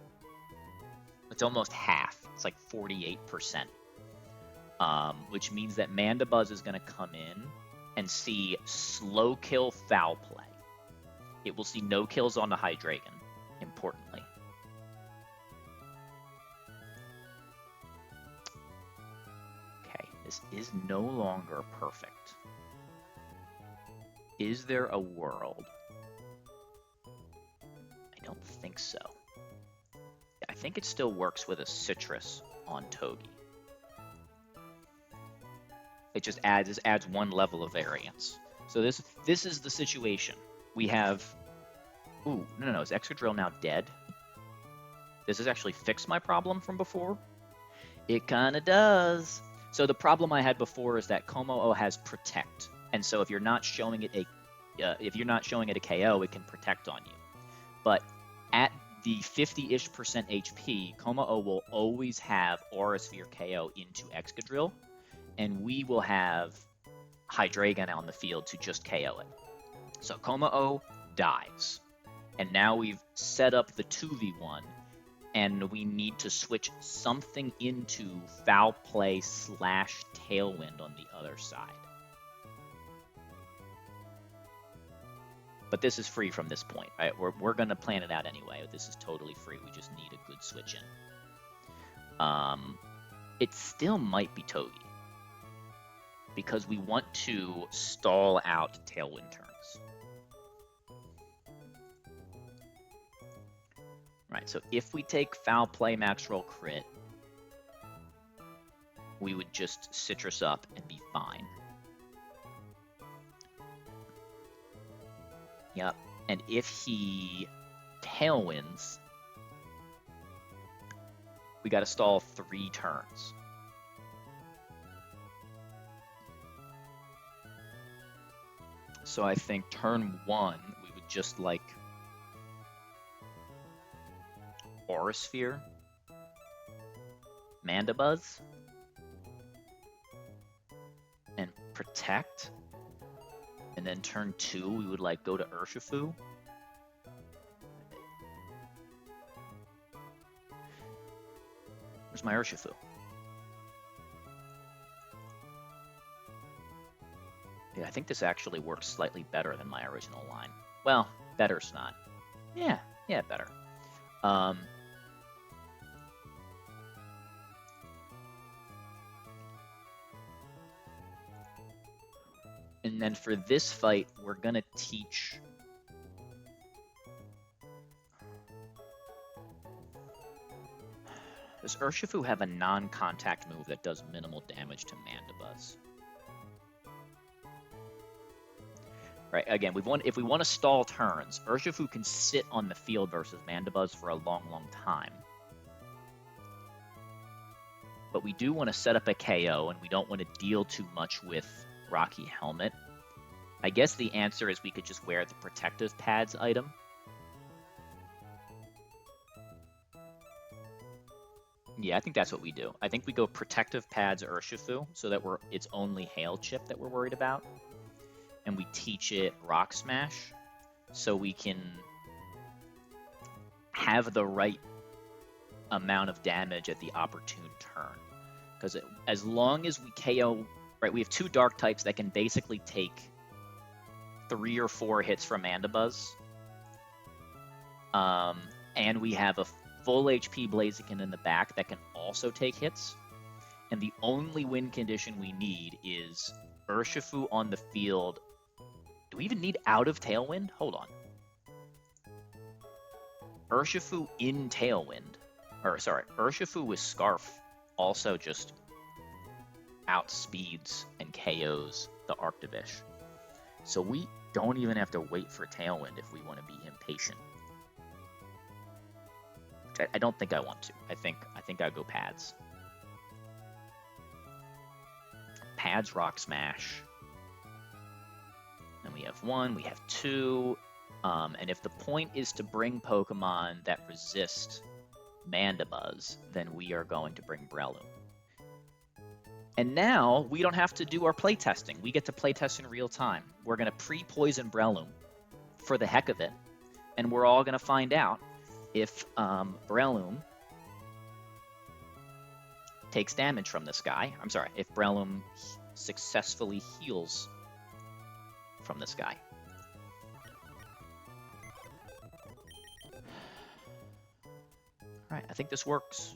Speaker 1: It's almost half. It's like 48%. Which means that Mandibuzz is going to come in and see slow kill foul play. It will see no kills on the Hydreigon, importantly. Okay, this is no longer perfect. Is there a world? I don't think so. I think it still works with a citrus on Togi. It just adds one level of variance. So this is the situation. We have... Ooh, no, is Excadrill now dead? Does this actually fix my problem from before? It kind of does. So the problem I had before is that Como-O has Protect, and so if you're not showing it a KO, it can Protect on you. But at the 50-ish% HP, Como-O will always have Aura Sphere KO into Excadrill, and we will have Hydreigon on the field to just KO it. So Como-O dies, and now we've set up the 2v1. And we need to switch something into Foul Play / Tailwind on the other side. But this is free from this point, right? We're going to plan it out anyway. This is totally free. We just need a good switch in. It still might be Togi, because we want to stall out Tailwind turns. Right, so if we take Foul Play, Max Roll, Crit, we would just Citrus up and be fine. Yep, and if he Tailwinds, we gotta stall 3 turns. So I think turn 1, we would just like Aura Sphere, Mandibuzz, and Protect. And then turn 2, we would like go to Urshifu. Where's my Urshifu? Yeah, I think this actually works slightly better than my original line. Well, better's not. Yeah, better. And then for this fight, we're going to teach... Does Urshifu have a non-contact move that does minimal damage to Mandibuzz? Right, again, if we want to stall turns, Urshifu can sit on the field versus Mandibuzz for a long, long time. But we do want to set up a KO, and we don't want to deal too much with Rocky Helmet. I guess the answer is we could just wear the Protective Pads item. Yeah, I think that's what we do. I think we go Protective Pads Urshifu, so that it's only Hail Chip that we're worried about. And we teach it Rock Smash, so we can have the right amount of damage at the opportune turn. Because as long as we KO... Right, we have 2 Dark types that can basically take 3 or 4 hits from Mandibuzz. And we have a full HP Blaziken in the back that can also take hits. And the only win condition we need is Urshifu on the field. Do we even need out of Tailwind? Hold on. Urshifu in Tailwind. Or, sorry, Urshifu with Scarf also just outspeeds and KOs the Arctovish. So we don't even have to wait for Tailwind if we want to be impatient. Which I don't think I want to. I think I'll go Pads. Pads Rock Smash. And we have 1, we have 2. And if the point is to bring Pokemon that resist Mandibuzz, then we are going to bring Breloom. And now, we don't have to do our playtesting. We get to playtest in real time. We're going to pre-poison Breloom for the heck of it. And we're all going to find out if Breloom takes damage from this guy. I'm sorry, if Breloom successfully heals from this guy. Alright, I think this works.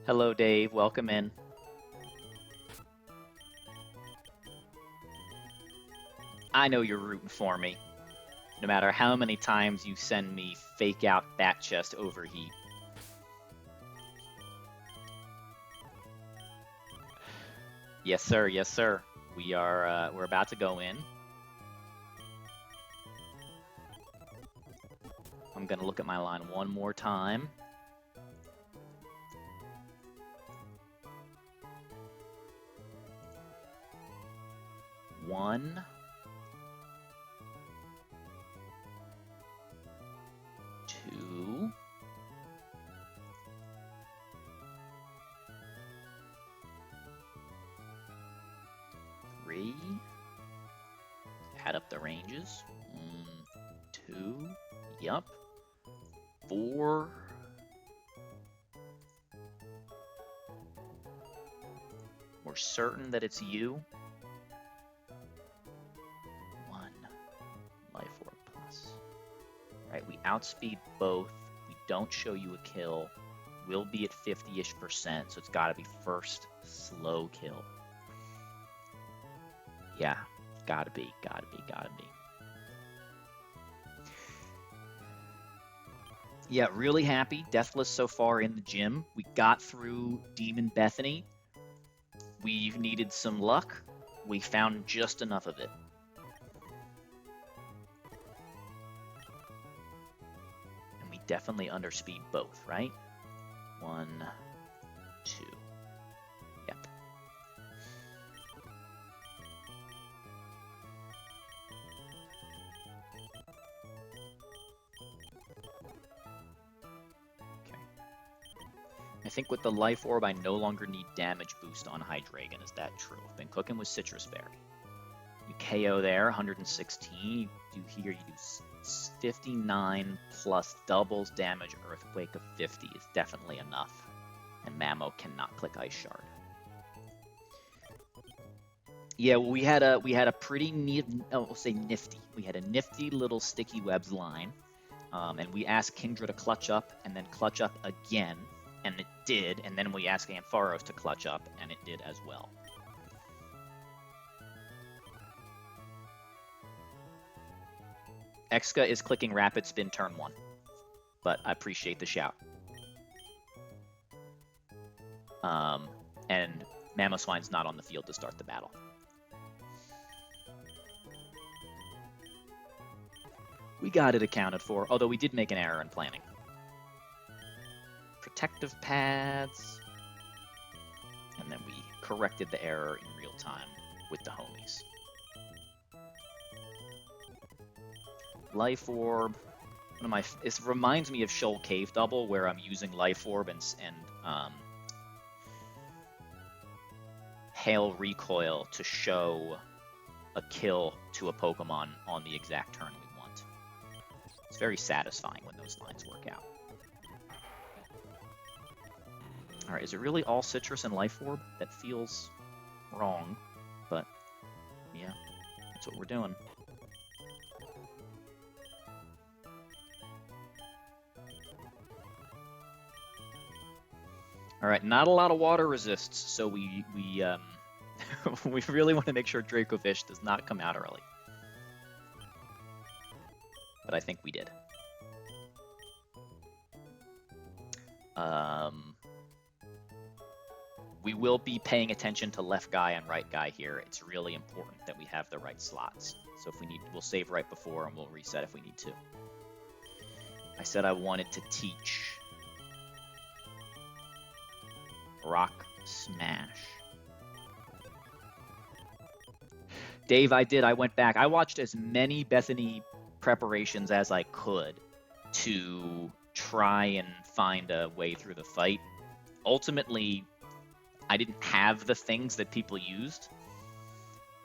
Speaker 1: Hello, Dave. Welcome in. I know you're rooting for me, no matter how many times you send me fake out bat chest overheat. Yes, sir. Yes, sir. We're about to go in. I'm gonna look at my line one more time. One. Two. Three. Add up the ranges. 2. Yup. 4. We're certain that it's you. 1. Life orb plus. Right, we outspeed both. We don't show you a kill. We'll be at 50-ish%, so it's gotta be first slow kill. Yeah, gotta be. Yeah, really happy. Deathless so far in the gym. We got through Demon Bethany. We've needed some luck. We found just enough of it. And we definitely underspeed both, right? 1, 2. Yep. I think with the Life Orb, I no longer need damage boost on Hydreigon. Is that true? I've been cooking with Citrus Berry. You KO there, 116. You do here, you do 59 plus doubles damage. Earthquake of 50 is definitely enough. And Mamo cannot click Ice Shard. Yeah, well, we had a pretty neat, we'll say nifty. We had a nifty little Sticky Webs line, and we asked Kingdra to clutch up and then clutch up again. And it did, and then we asked Ampharos to clutch up, and it did as well. Exca is clicking Rapid Spin turn 1, but I appreciate the shout. And Mamoswine's not on the field to start the battle. We got it accounted for, although we did make an error in planning. Protective pads, and then we corrected the error in real time with the homies. Life Orb, it reminds me of Shoal Cave Double, where I'm using Life Orb and Hail Recoil to show a kill to a Pokemon on the exact turn we want. It's very satisfying when those lines work out. Alright, is it really all Citrus and Life Orb? That feels wrong, but yeah, that's what we're doing. Alright, not a lot of water resists, so we we really want to make sure Dracovish does not come out early. But I think we did. We will be paying attention to left guy and right guy here. It's really important that we have the right slots. So if we need, we'll save right before and we'll reset if we need to. I said I wanted to teach Rock Smash. Dave, I did. I went back. I watched as many Bethany preparations as I could to try and find a way through the fight. Ultimately, I didn't have the things that people used,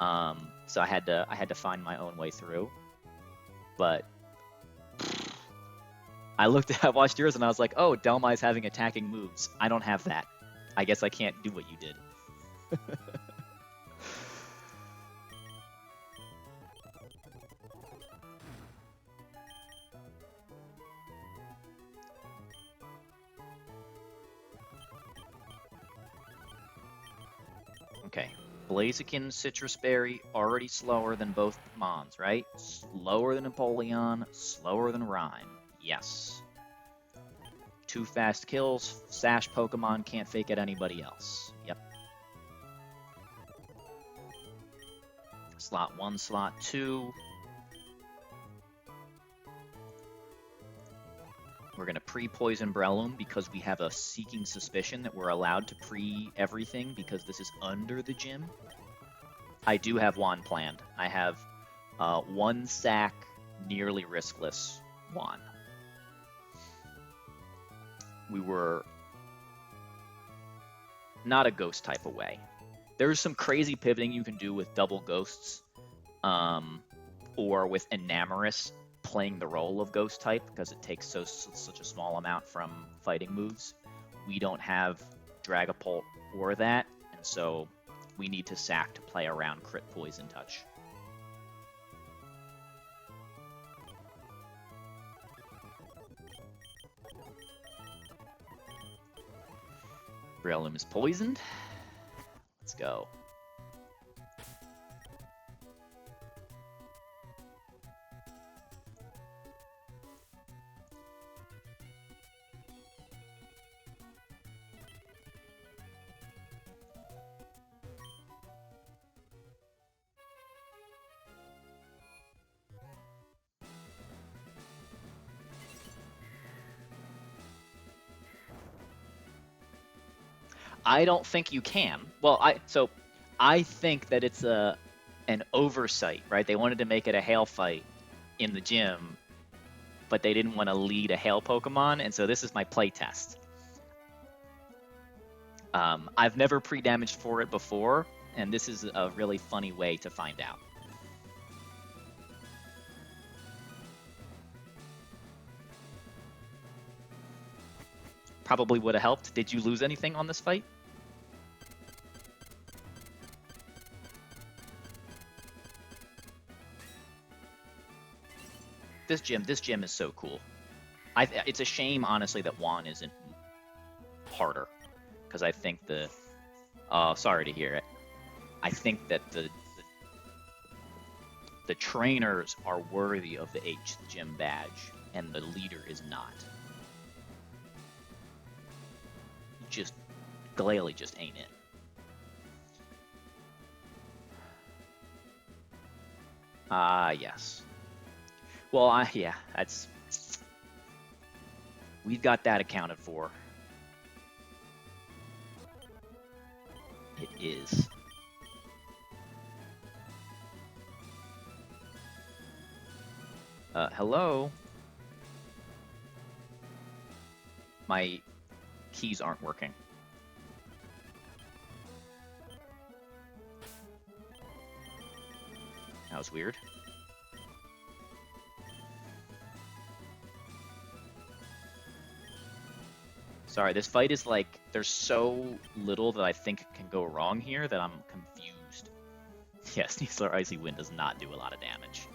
Speaker 1: so I had to find my own way through. But I watched yours and I was like, oh, Delmai's having attacking moves. I don't have that. I guess I can't do what you did. Okay. Blaziken, Citrus Berry, already slower than both Mons, right? Slower than Napoleon, slower than Rhyme. Yes. 2 fast kills, Sash Pokemon can't fake at anybody else. Yep. Slot 1, slot 2. We're going to pre-poison Breloom because we have a Seeking Suspicion that we're allowed to pre-everything because this is under the gym. I do have Juan planned. I have 1 sack, nearly riskless Juan. We were not a ghost type away. There's some crazy pivoting you can do with double ghosts, or with Enamorous playing the role of ghost type because it takes such a small amount from fighting moves. We don't have Dragapult or that, and so we need to sack to play around crit poison touch. Breloom is poisoned. Let's go. I don't think you can. Well, I think that it's an oversight, right? They wanted to make it a hail fight in the gym, but they didn't want to lead a hail Pokemon, and so this is my play test. I've never pre-damaged for it before, and this is a really funny way to find out. Probably would have helped. Did you lose anything on this fight? This gym is so cool. It's a shame, honestly, that Juan isn't harder, because I think sorry to hear it. I think that the trainers are worthy of the H gym badge, and the leader is not. Glalie just ain't it. Yes. Well, yeah, we've got that accounted for. It is. Hello? My keys aren't working. That was weird. Sorry, this fight is like, there's so little that I think can go wrong here that I'm confused. Yes, Sneasler Icy Wind does not do a lot of damage.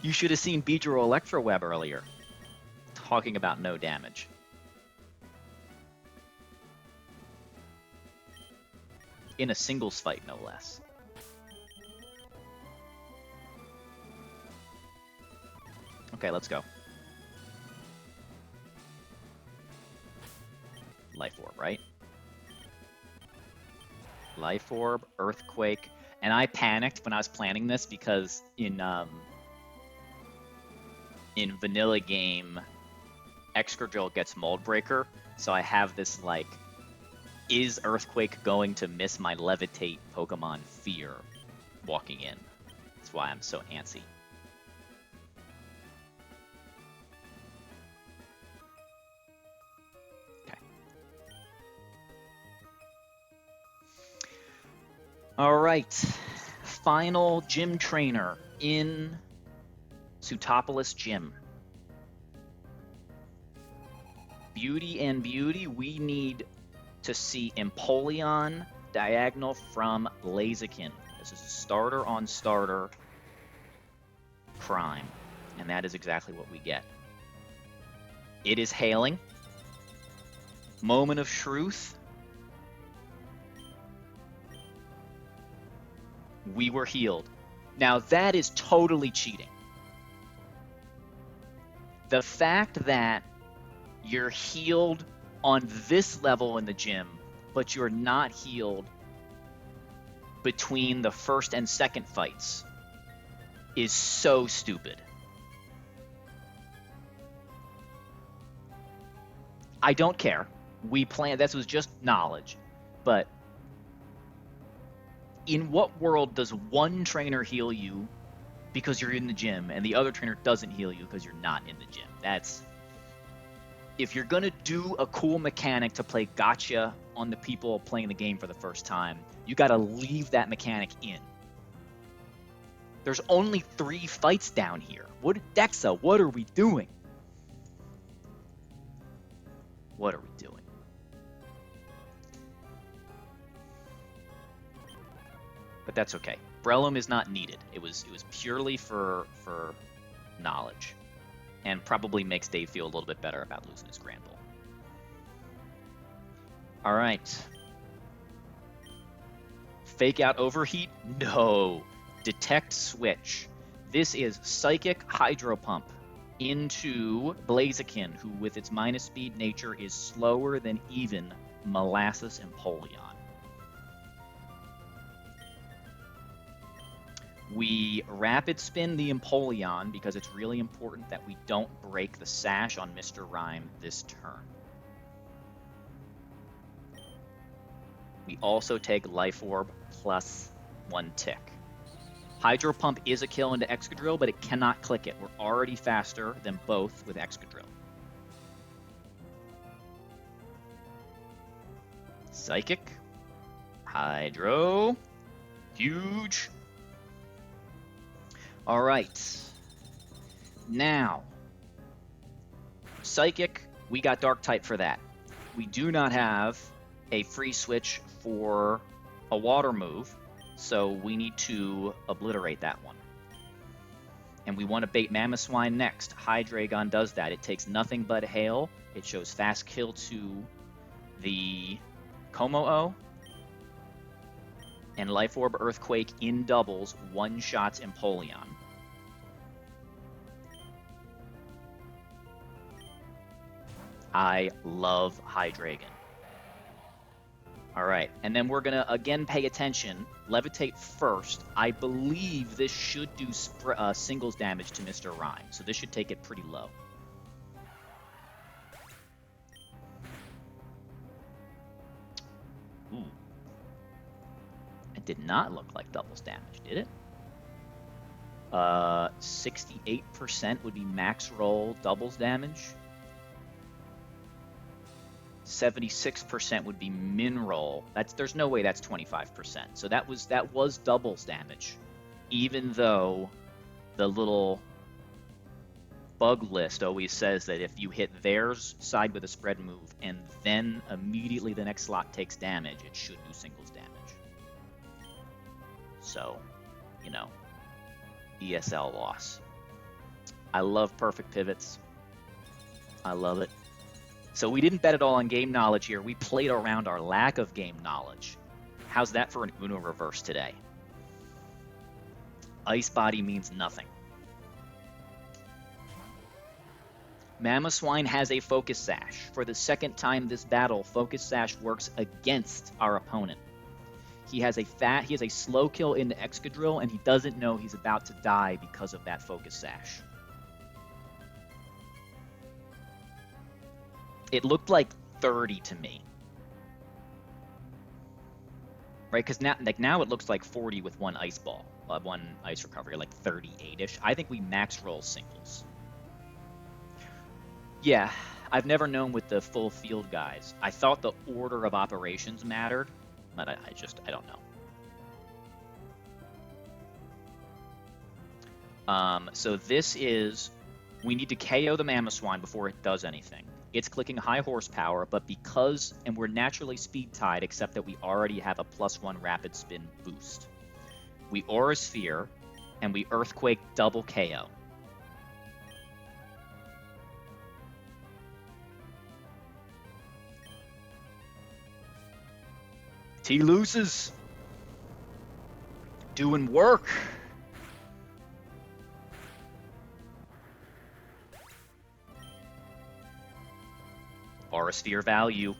Speaker 1: You should have seen Beedrill Electro Web earlier. Talking about no damage. In a singles fight, no less. Okay, let's go. Life Orb, right? Life Orb, Earthquake, and I panicked when I was planning this because in vanilla game, Excadrill gets Mold Breaker, so I have this like, is Earthquake going to miss my Levitate Pokemon fear walking in? That's why I'm so antsy. All right, final gym trainer in Sootopolis Gym. Beauty and Beauty, we need to see Empoleon diagonal from Blaziken. This is a starter on starter crime, and that is exactly what we get. It is hailing. Moment of Truth. We were healed. Now that is totally cheating. The fact that you're healed on this level in the gym, but you're not healed between the first and second fights is so stupid. I don't care. We planned, this was just knowledge. But in what world does one trainer heal you because you're in the gym and the other trainer doesn't heal you because you're not in the gym? That's, if you're going to do a cool mechanic to play gotcha on the people playing the game for the first time, you got to leave that mechanic in. There's only 3 fights down here. What, Dexa, what are we doing? What are we doing? But that's okay. Brellum is not needed. It was purely for knowledge, and probably makes Dave feel a little bit better about losing his Granville. All right. Fake out overheat? No. Detect switch. This is Psychic Hydro Pump into Blaziken, who with its minus speed nature is slower than even Molasses Empoleon. We rapid spin the Empoleon because it's really important that we don't break the sash on Mr. Rhyme this turn. We also take Life Orb plus 1 tick. Hydro Pump is a kill into Excadrill, but it cannot click it. We're already faster than both with Excadrill. Psychic. Hydro. Huge. All right. Now, Psychic, we got Dark type for that. We do not have a free switch for a water move, so we need to obliterate that one. And we want to bait Mamoswine next. Hydreigon does that. It takes nothing but Hail. It shows fast kill to the Komo-O. And Life Orb Earthquake in doubles one-shots Empoleon. I love Hydreigon. All right, and then we're going to, again, pay attention. Levitate first. I believe this should do singles damage to Mr. Rhyme, so this should take it pretty low. Ooh. It did not look like doubles damage, did it? 68% would be max roll doubles damage. 76% would be min roll. There's no way that's 25%. So that was doubles damage, even though the little bug list always says that if you hit their side with a spread move and then immediately the next slot takes damage, it should do singles damage. So, you know, ESL loss. I love perfect pivots. I love it. So we didn't bet it all on game knowledge here. We played around our lack of game knowledge. How's that for an Uno reverse today? Ice Body means nothing. Mamoswine has a Focus Sash. For the second time this battle, Focus Sash works against our opponent. He has a slow kill into Excadrill, and he doesn't know he's about to die because of that Focus Sash. It looked like 30 to me. Right, because now it looks like 40 with one ice ball, one ice recovery, like 38-ish. I think we max roll singles. Yeah, I've never known with the full field guys. I thought the order of operations mattered, but I don't know. So this is, we need to KO the Mamoswine before it does anything. It's clicking high horsepower, but and we're naturally speed tied, except that we already have a +1 rapid spin boost. We Aura Sphere, and we Earthquake double KO. T loses. Doing work. Aura Sphere value.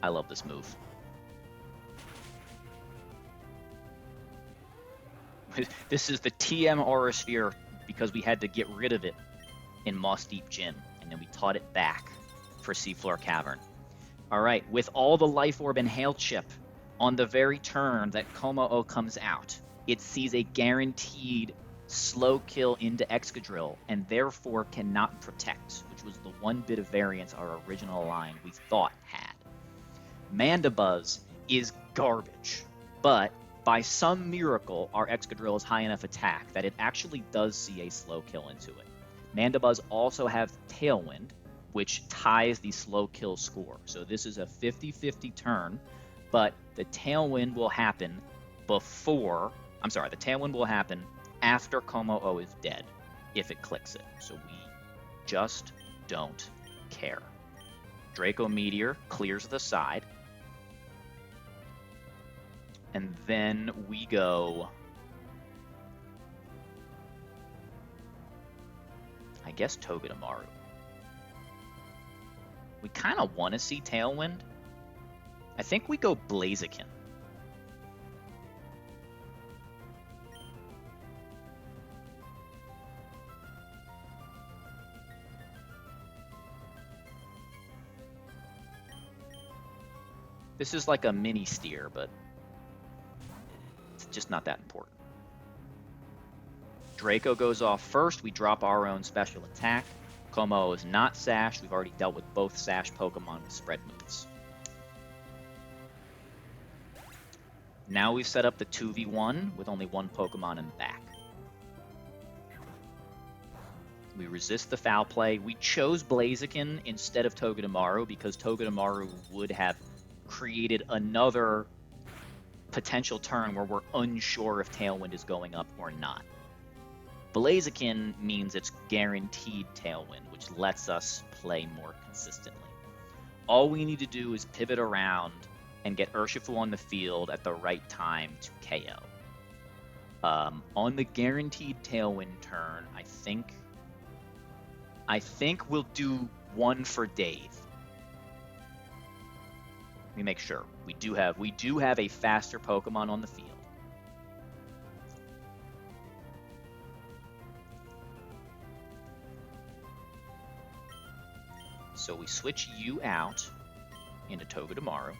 Speaker 1: I love this move. This is the TM Aura Sphere because we had to get rid of it in Moss Deep Gym, and then we taught it back for Seafloor Cavern. All right, with all the Life Orb and Hail Chip, on the very turn that Komo-o comes out, it sees a guaranteed slow kill into Excadrill, and therefore cannot protect, which was the one bit of variance our original line we thought had. Mandibuzz is garbage, but by some miracle, our Excadrill is high enough attack that it actually does see a slow kill into it. Mandibuzz also have Tailwind, which ties the slow kill score. So this is a 50-50 turn, but the Tailwind will happen before... I'm sorry, the Tailwind will happen after Komo-o is dead, if it clicks it. So we just don't care. Draco Meteor clears the side. And then we go... I guess Togedemaru. We kind of want to see Tailwind. I think we go Blaziken. This is like a mini steer, but it's just not that important. Draco goes off first. We drop our own special attack. Komo is not Sash. We've already dealt with both Sash Pokemon with spread moves. Now we've set up the 2v1 with only one Pokemon in the back. We resist the foul play. We chose Blaziken instead of Togedemaru because Togedemaru would have created another potential turn where we're unsure if Tailwind is going up or not. Blaziken means it's guaranteed Tailwind, which lets us play more consistently. All we need to do is pivot around and get Urshifu on the field at the right time to KO. On the guaranteed Tailwind turn, I think we'll do one for Dave. Let me make sure. We do have a faster Pokemon on the field. So we switch you out into Togedemaru.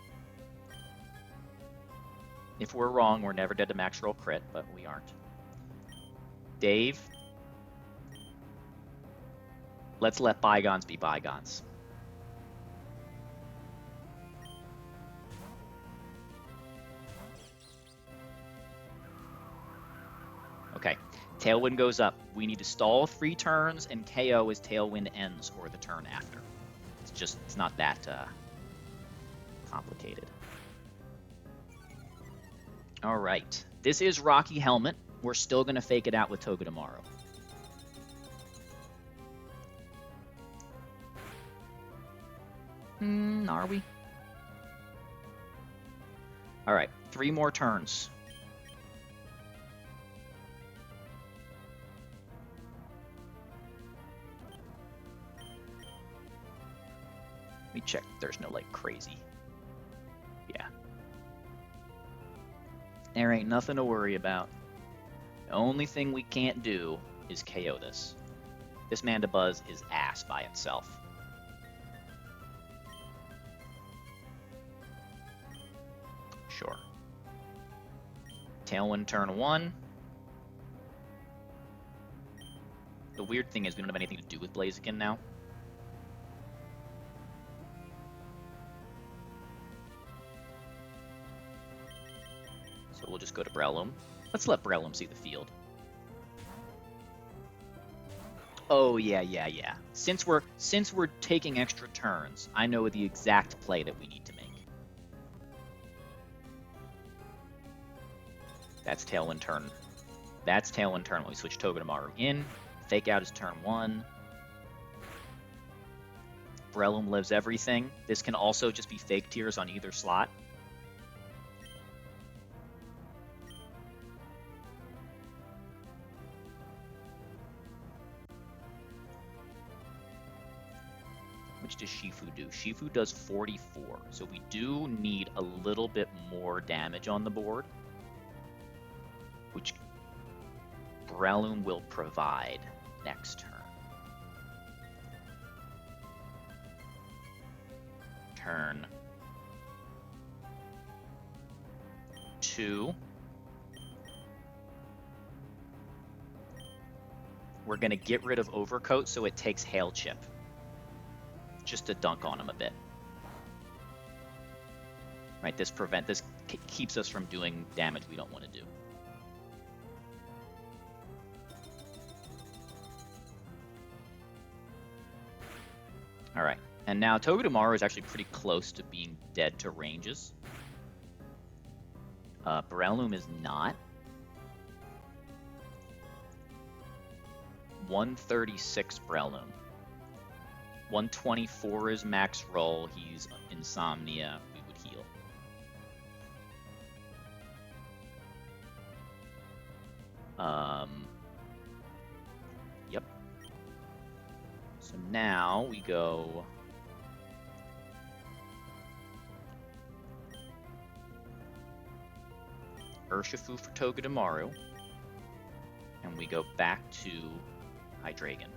Speaker 1: If we're wrong, we're never dead to max roll crit, but we aren't. Dave, let's let bygones be bygones. Okay, Tailwind goes up. We need to stall 3 turns and KO as Tailwind ends or the turn after. It's not that complicated. All right, this is Rocky Helmet. We're still going to fake it out with Togedemaru. Are we? All right, 3 more turns. Let me check there's no, like, crazy. Yeah. There ain't nothing to worry about. The only thing we can't do is KO this. This Mandibuzz is ass by itself. Sure. Tailwind turn 1. The weird thing is we don't have anything to do with Blaziken now. So we'll just go to Breloom. Let's let Breloom see the field. Oh, yeah. Since we're taking extra turns, I know the exact play that we need to make. That's Tailwind turn. That's Tailwind turn when we switch Togedemaru in. Fake out is turn 1. Breloom lives everything. This can also just be fake tears on either slot. damage does Shifu do? Shifu does 44, so we do need a little bit more damage on the board, which Breloom will provide next turn. Turn 2. We're going to get rid of Overcoat so it takes Hail Chip. Just to dunk on him a bit. Right, this keeps us from doing damage we don't want to do. Alright, and now Togedemaru is actually pretty close to being dead to ranges. Breloom is not. 136 Breloom. 124 is max roll. He's Insomnia. We would heal. Yep. So now we go. Urshifu for Togedemaru. And we go back to Hydreigon.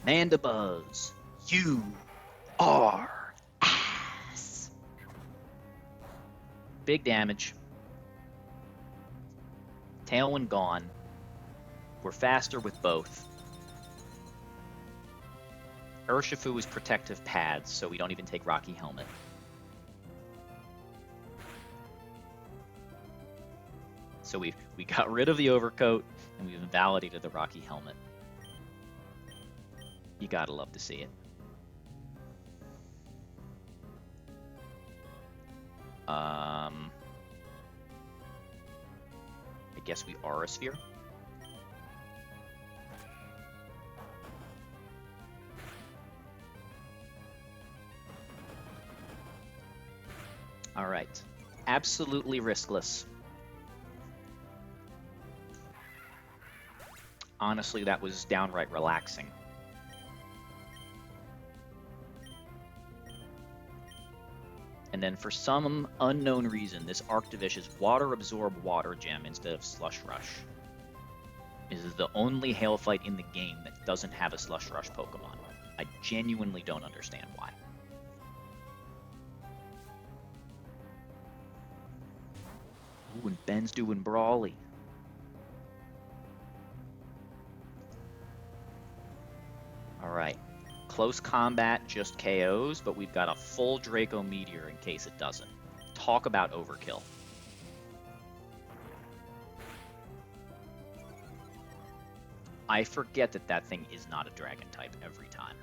Speaker 1: Mandibuzz, you are ass. Big damage. Tailwind gone. We're faster with both. Urshifu is protective pads, so we don't even take Rocky Helmet. So we got rid of the Overcoat, and we've invalidated the Rocky Helmet. You gotta love to see it. I guess we are a sphere. All right, absolutely riskless. Honestly, that was downright relaxing. And then for some unknown reason, this Arctovish is Water Absorb Water Gem instead of Slush Rush. This is the only Hail Fight in the game that doesn't have a Slush Rush Pokemon. I genuinely don't understand why. Ooh, and Ben's doing Brawly. Alright. Close combat just KOs, but we've got a full Draco Meteor in case it doesn't. Talk about overkill. I forget that that thing is not a dragon type every time.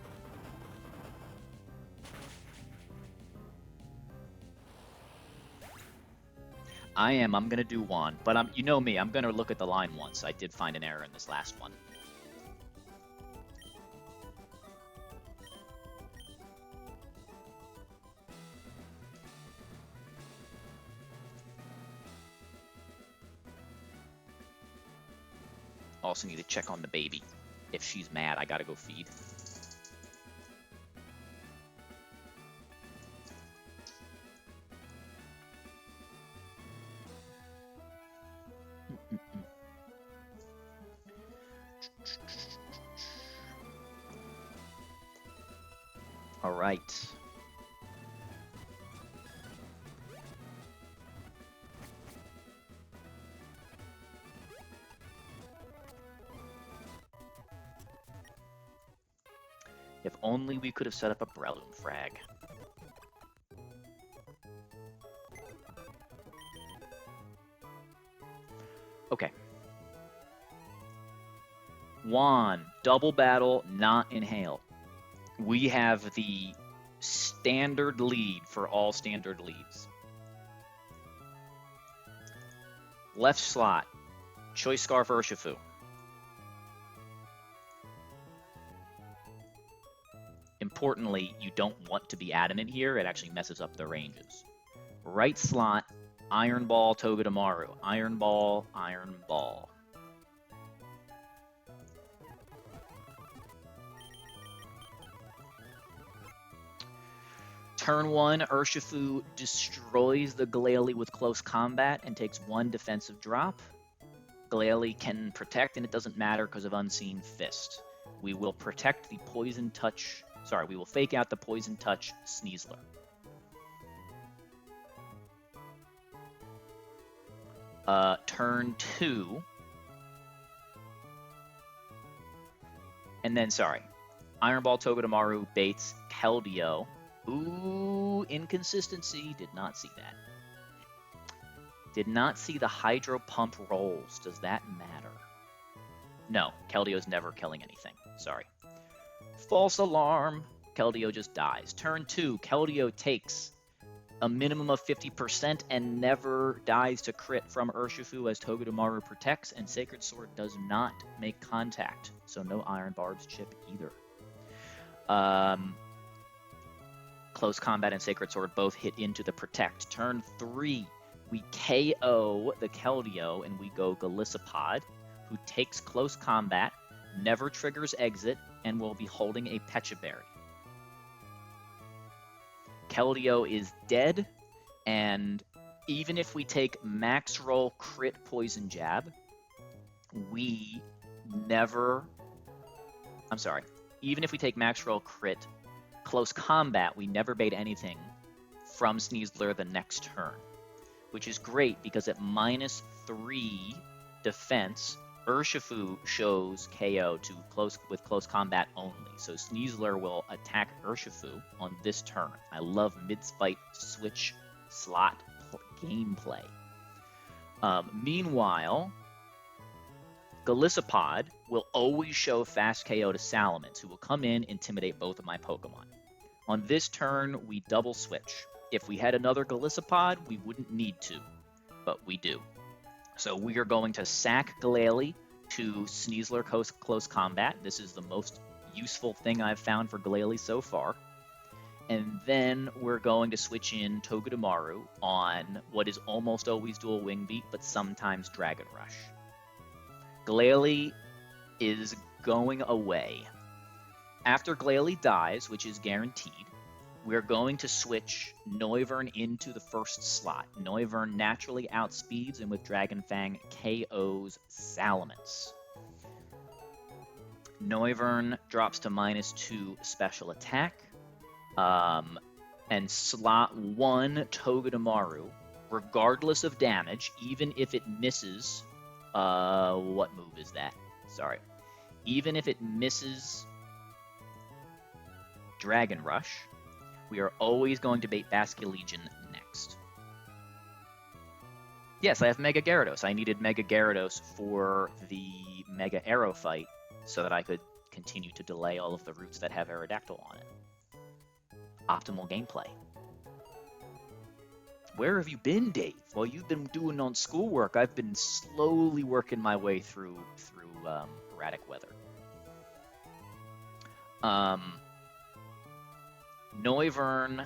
Speaker 1: I'm gonna do Juan, but you know me, I'm gonna look at the line once. I did find an error in this last one. Also need to check on the baby. If she's mad, I gotta go feed. All right. If only we could have set up a Breloom frag. Okay. Juan, double battle, not inhale. We have the standard lead for all standard leads. Left slot, Choice Scarf Urshifu. Importantly, you don't want to be adamant here. It actually messes up the ranges. Right slot, Iron Ball Togedemaru. Iron Ball, Iron Ball. Turn 1, Urshifu destroys the Glalie with close combat and takes 1 defensive drop. Glalie can protect, and it doesn't matter because of Unseen Fist. We will protect the Poison Touch. Sorry, we will fake out the Poison Touch Sneasler. Turn 2. And then, sorry, Iron Ball Togedemaru baits Keldeo. Ooh, inconsistency. Did not see that. Did not see the Hydro Pump rolls. Does that matter? No, Keldeo's never killing anything. Sorry. False alarm. Keldeo just dies. Turn 2, Keldeo takes a minimum of 50% and never dies to crit from Urshifu as Togedemaru protects, and Sacred Sword does not make contact, so no Iron Barbs chip either. Close Combat and Sacred Sword both hit into the protect. Turn 3, we KO the Keldeo and we go Golisopod, who takes Close Combat, never triggers exit, and will be holding a Pecha Berry. Keldeo is dead, and even if we take max roll crit poison jab, we never... I'm sorry. Even if we take max roll crit close combat, we never bait anything from Sneasler the next turn, which is great because at -3 defense, Urshifu shows KO to with close combat only, so Sneasler will attack Urshifu on this turn. I love mid-fight switch slot gameplay. Meanwhile, Golisopod will always show fast KO to Salamence, who will come in, intimidate both of my Pokemon. On this turn, we double switch. If we had another Golisopod, we wouldn't need to, but we do. So we are going to sack Glalie to Sneasler close combat. This is the most useful thing I've found for Glalie so far. And then we're going to switch in Togedemaru on what is almost always dual wing beat, but sometimes Dragon Rush. Glalie is going away. After Glalie dies, which is guaranteed, we're going to switch Noivern into the first slot. Noivern naturally outspeeds and with Dragon Fang KOs Salamence. Noivern drops to -2 special attack. And slot 1 Togedemaru, regardless of damage, even if it misses... what move is that? Sorry. Even if it misses Dragon Rush, we are always going to bait Basculegion next. Yes, I have Mega Gyarados. I needed Mega Gyarados for the Mega Arrow fight so that I could continue to delay all of the routes that have Aerodactyl on it. Optimal gameplay. Where have you been, Dave? Well, you've been doing on schoolwork. I've been slowly working my way through erratic weather. Noivern.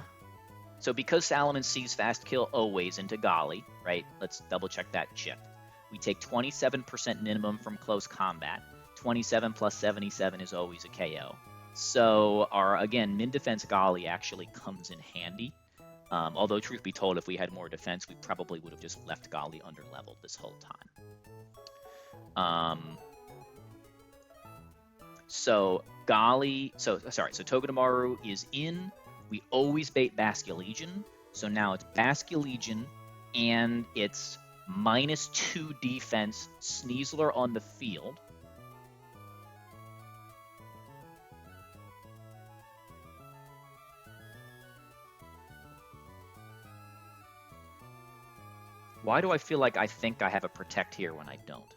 Speaker 1: So because Salamence sees Fast Kill always into Golly, right? Let's double check that chip. We take 27% minimum from close combat. 27 plus 77 is always a KO. So our, again, mid-defense Golly actually comes in handy. Although, truth be told, if we had more defense, we probably would have just left Golly under-leveled this whole time. So Togedemaru is in. We always bait Basculegion. So now it's Basculegion, and it's -2 defense, Sneasler on the field. Why do I feel like I think I have a protect here when I don't?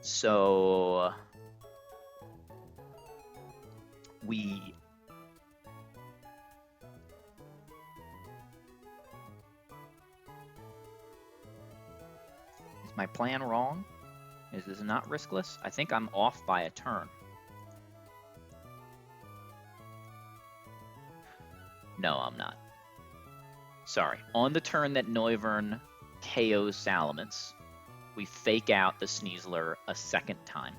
Speaker 1: So we is my plan wrong? Is this not riskless? I think I'm off by a turn. No, I'm not. Sorry. On the turn that Noivern KOs Salamence, we fake out the Sneasler a second time.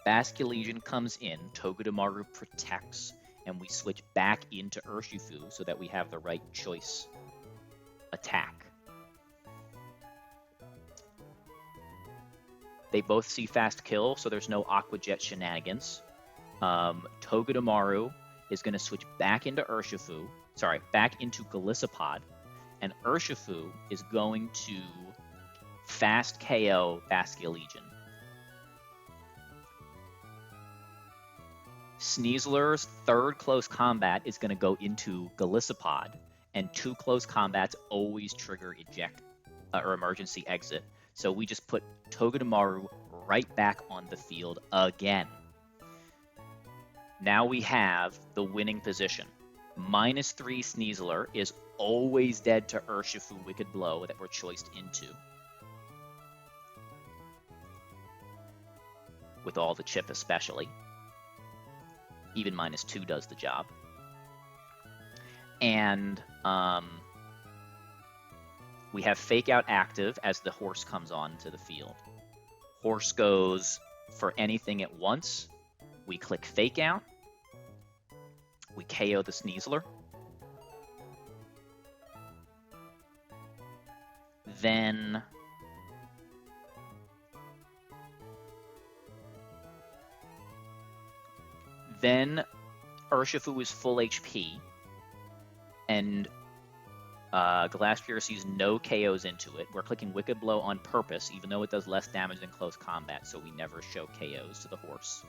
Speaker 1: Basculegion comes in, Togedemaru protects, and we switch back into Urshifu so that we have the right choice attack. They both see fast kill, so there's no Aqua Jet shenanigans. Togedemaru is going to switch back into Urshifu, back into Golisopod, and Urshifu is going to fast KO Basculegion. Sneasler's third close combat is going to go into Golisopod, and 2 close combats always trigger eject or emergency exit. So we just put Togedemaru right back on the field again. Now we have the winning position. -3 Sneasler is always dead to Urshifu Wicked Blow that we're choiced into. With all the chip especially. Even -2 does the job. And we have Fake Out active as the horse comes on to the field. Horse goes for anything at once. We click Fake Out. We KO the Sneasler. Then Urshifu is full HP, and Glastrier sees no KOs into it. We're clicking Wicked Blow on purpose, even though it does less damage than close combat, so we never show KOs to the horse.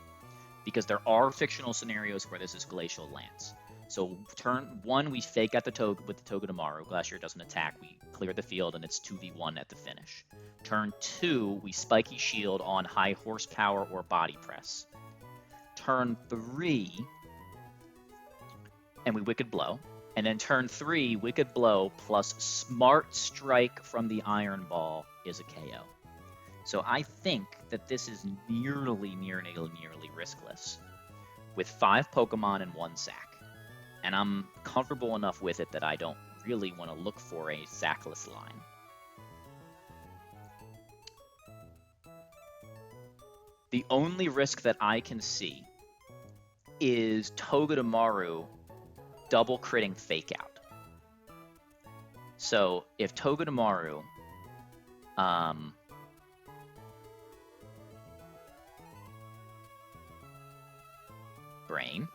Speaker 1: Because there are fictional scenarios where this is Glacial Lance. So turn 1, we fake out with the Togedemaru. Glacier doesn't attack. We clear the field, and it's 2v1 at the finish. Turn 2, we Spiky Shield on high horsepower or body press. Turn 3, and we Wicked Blow. And then turn 3, Wicked Blow plus Smart Strike from the Iron Ball is a KO. So I think that this is nearly riskless with 5 Pokemon and 1 sack. And I'm comfortable enough with it that I don't really want to look for a sackless line. The only risk that I can see is Togedemaru double critting Fake Out. So if Togedemaru Brain.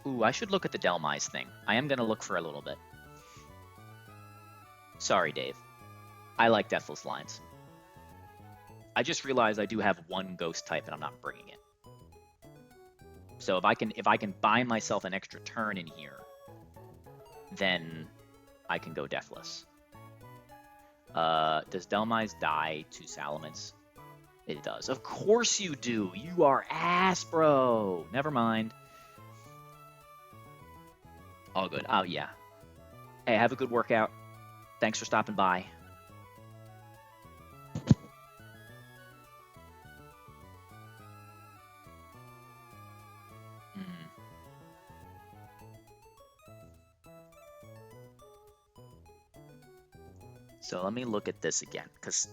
Speaker 1: Ooh, I should look at the Delmise thing. I am going to look for a little bit. Sorry, Dave. I like Deathless lines. I just realized I do have 1 ghost type and I'm not bringing it. So if I can buy myself an extra turn in here, then I can go Deathless. Does Delmise die to Salamence? It does. Of course you do. You are ass, bro. Never mind. All good. Oh, yeah. Hey, have a good workout. Thanks for stopping by. So let me look at this again, because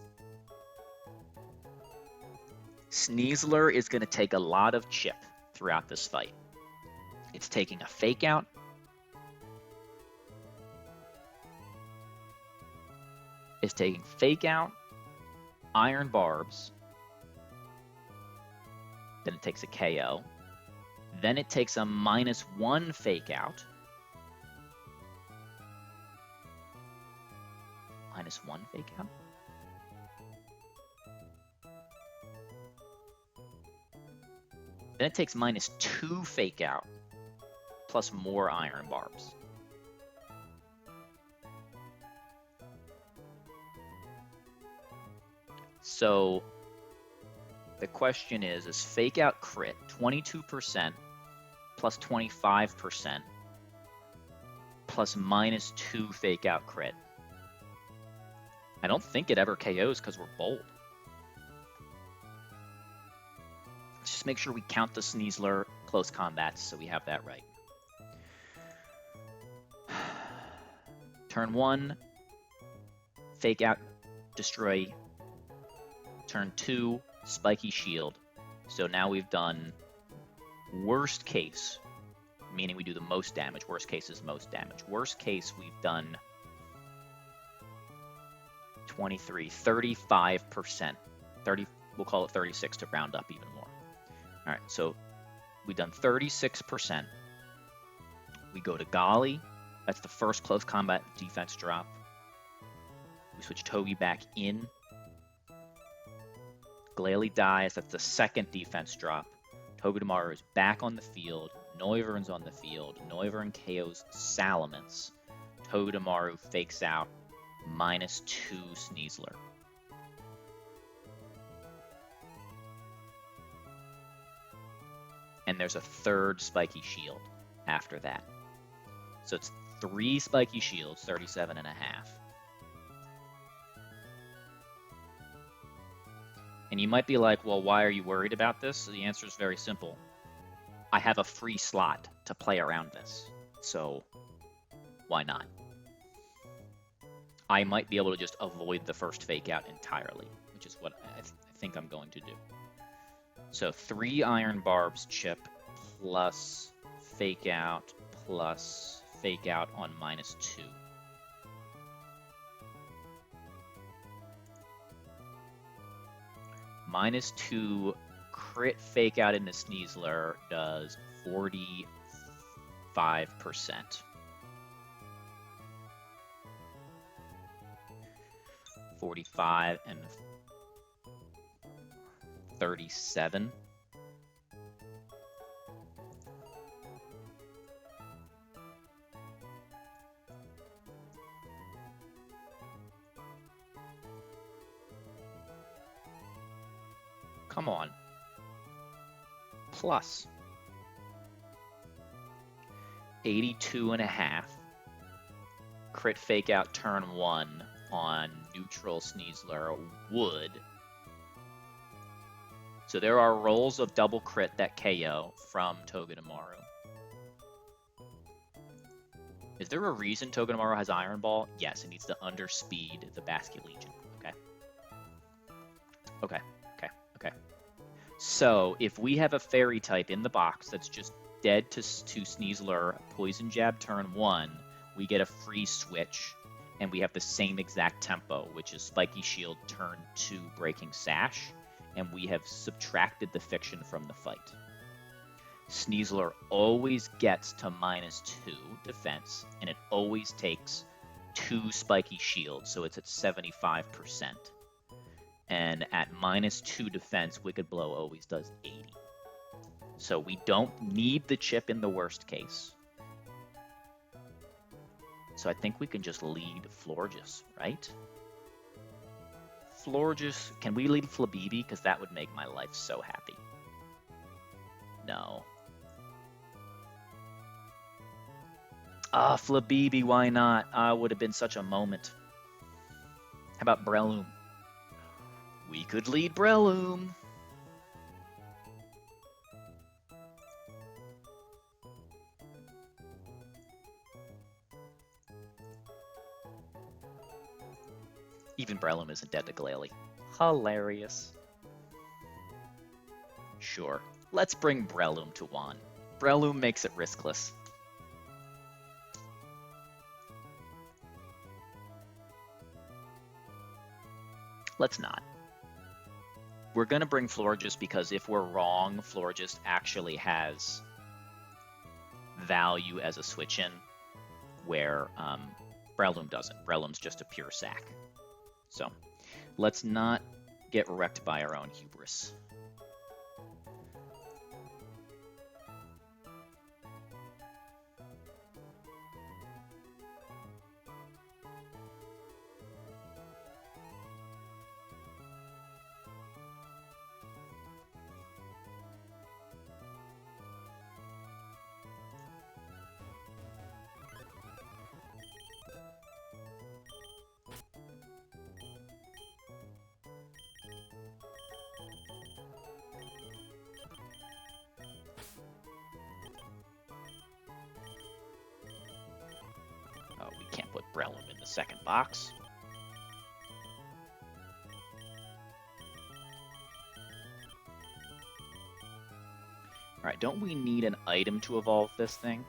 Speaker 1: Sneasler is going to take a lot of chip throughout this fight. It's taking a Fake Out. It's taking Fake Out, Iron Barbs. Then it takes a KO. Then it takes a -1 Fake Out. -1 Fake Out. Then it takes -2 Fake Out plus more Iron Barbs. So the question is Fake Out crit 22% plus 25% plus -2 Fake Out crit? I don't think it ever KOs because we're bold. Let's just make sure we count the Sneasler close combats so we have that right. Turn 1, fake out, destroy, turn 2, spiky shield. So now we've done worst case, meaning we do the most damage. Worst case is most damage. Worst case, we've done 23, 35%. 30, we'll call it 36 to round up even more. All right, so we've done 36%. We go to Golly. That's the first close combat defense drop. We switch Togi back in. Glalie dies. That's the second defense drop. Togedemaru is back on the field. Noivern's on the field. Noivern KOs Salamence. Togedemaru fakes out -2 Sneasler. And there's a third spiky shield after that. So it's 3 spiky shields, 37.5. And you might be like, well, why are you worried about this? The answer is very simple. I have a free slot to play around this. So why not? I might be able to just avoid the first fake out entirely, which is what I think I'm going to do. So 3 Iron Barbs chip plus fake out on -2. -2 crit fake out into Sneasler does 45%. 45 and 37. Come on. Plus 82.5. Crit fake out turn 1 on neutral Sneasler would. So there are rolls of double crit that KO from Togedemaru. Is there a reason Togedemaru has Iron Ball? Yes, it needs to underspeed the Basket Legion. Okay. So if we have a fairy type in the box that's just dead to Sneasler, Poison Jab turn 1, we get a free switch, and we have the same exact tempo, which is Spiky Shield turn 2 Breaking Sash, and we have subtracted the fiction from the fight. Sneasler always gets to -2 defense, and it always takes 2 Spiky Shields, so it's at 75%. And at -2 defense, Wicked Blow always does 80. So we don't need the chip in the worst case. So I think we can just lead Florges, right? Florges, can we lead Flabibi? Because that would make my life so happy. No. Flabibi, why not? Would have been such a moment. How about Breloom? We could lead Breloom. Even Breloom isn't dead to Glalie. Hilarious. Sure. Let's bring Breloom to Juan. Breloom makes it riskless. Let's not. We're going to bring Florges because if we're wrong, Florges actually has value as a switch-in, where Breloom doesn't. Breloom's just a pure sack. So let's not get wrecked by our own hubris. Oh, we can't put Breloom in the second box. Alright, don't we need an item to evolve this thing?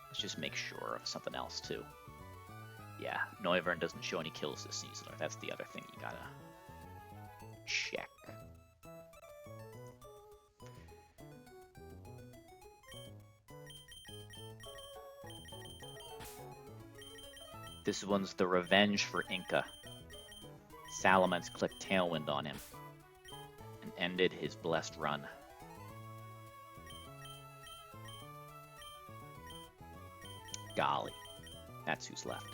Speaker 1: Let's just make sure of something else, too. Yeah, Noivern doesn't show any kills this season. That's the other thing you gotta check. This one's the revenge for Inca. Salamence clicked Tailwind on him and ended his blessed run. Golly, that's who's left.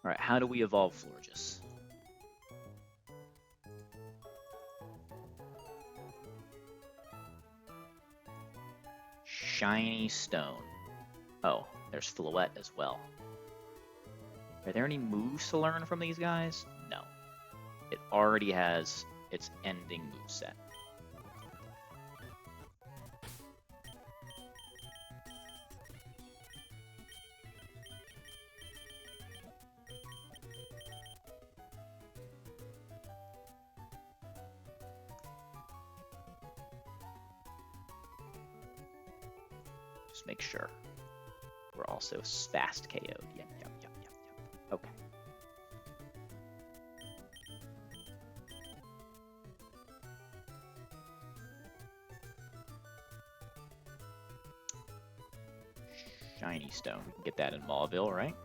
Speaker 1: Alright, how do we evolve Florges? Shiny Stone. Oh, there's Floette as well. Are there any moves to learn from these guys? No. It already has its ending moveset. Just make sure. We're also fast KO'd. Yep. Okay. Shiny Stone. We can get that in Mauville, right?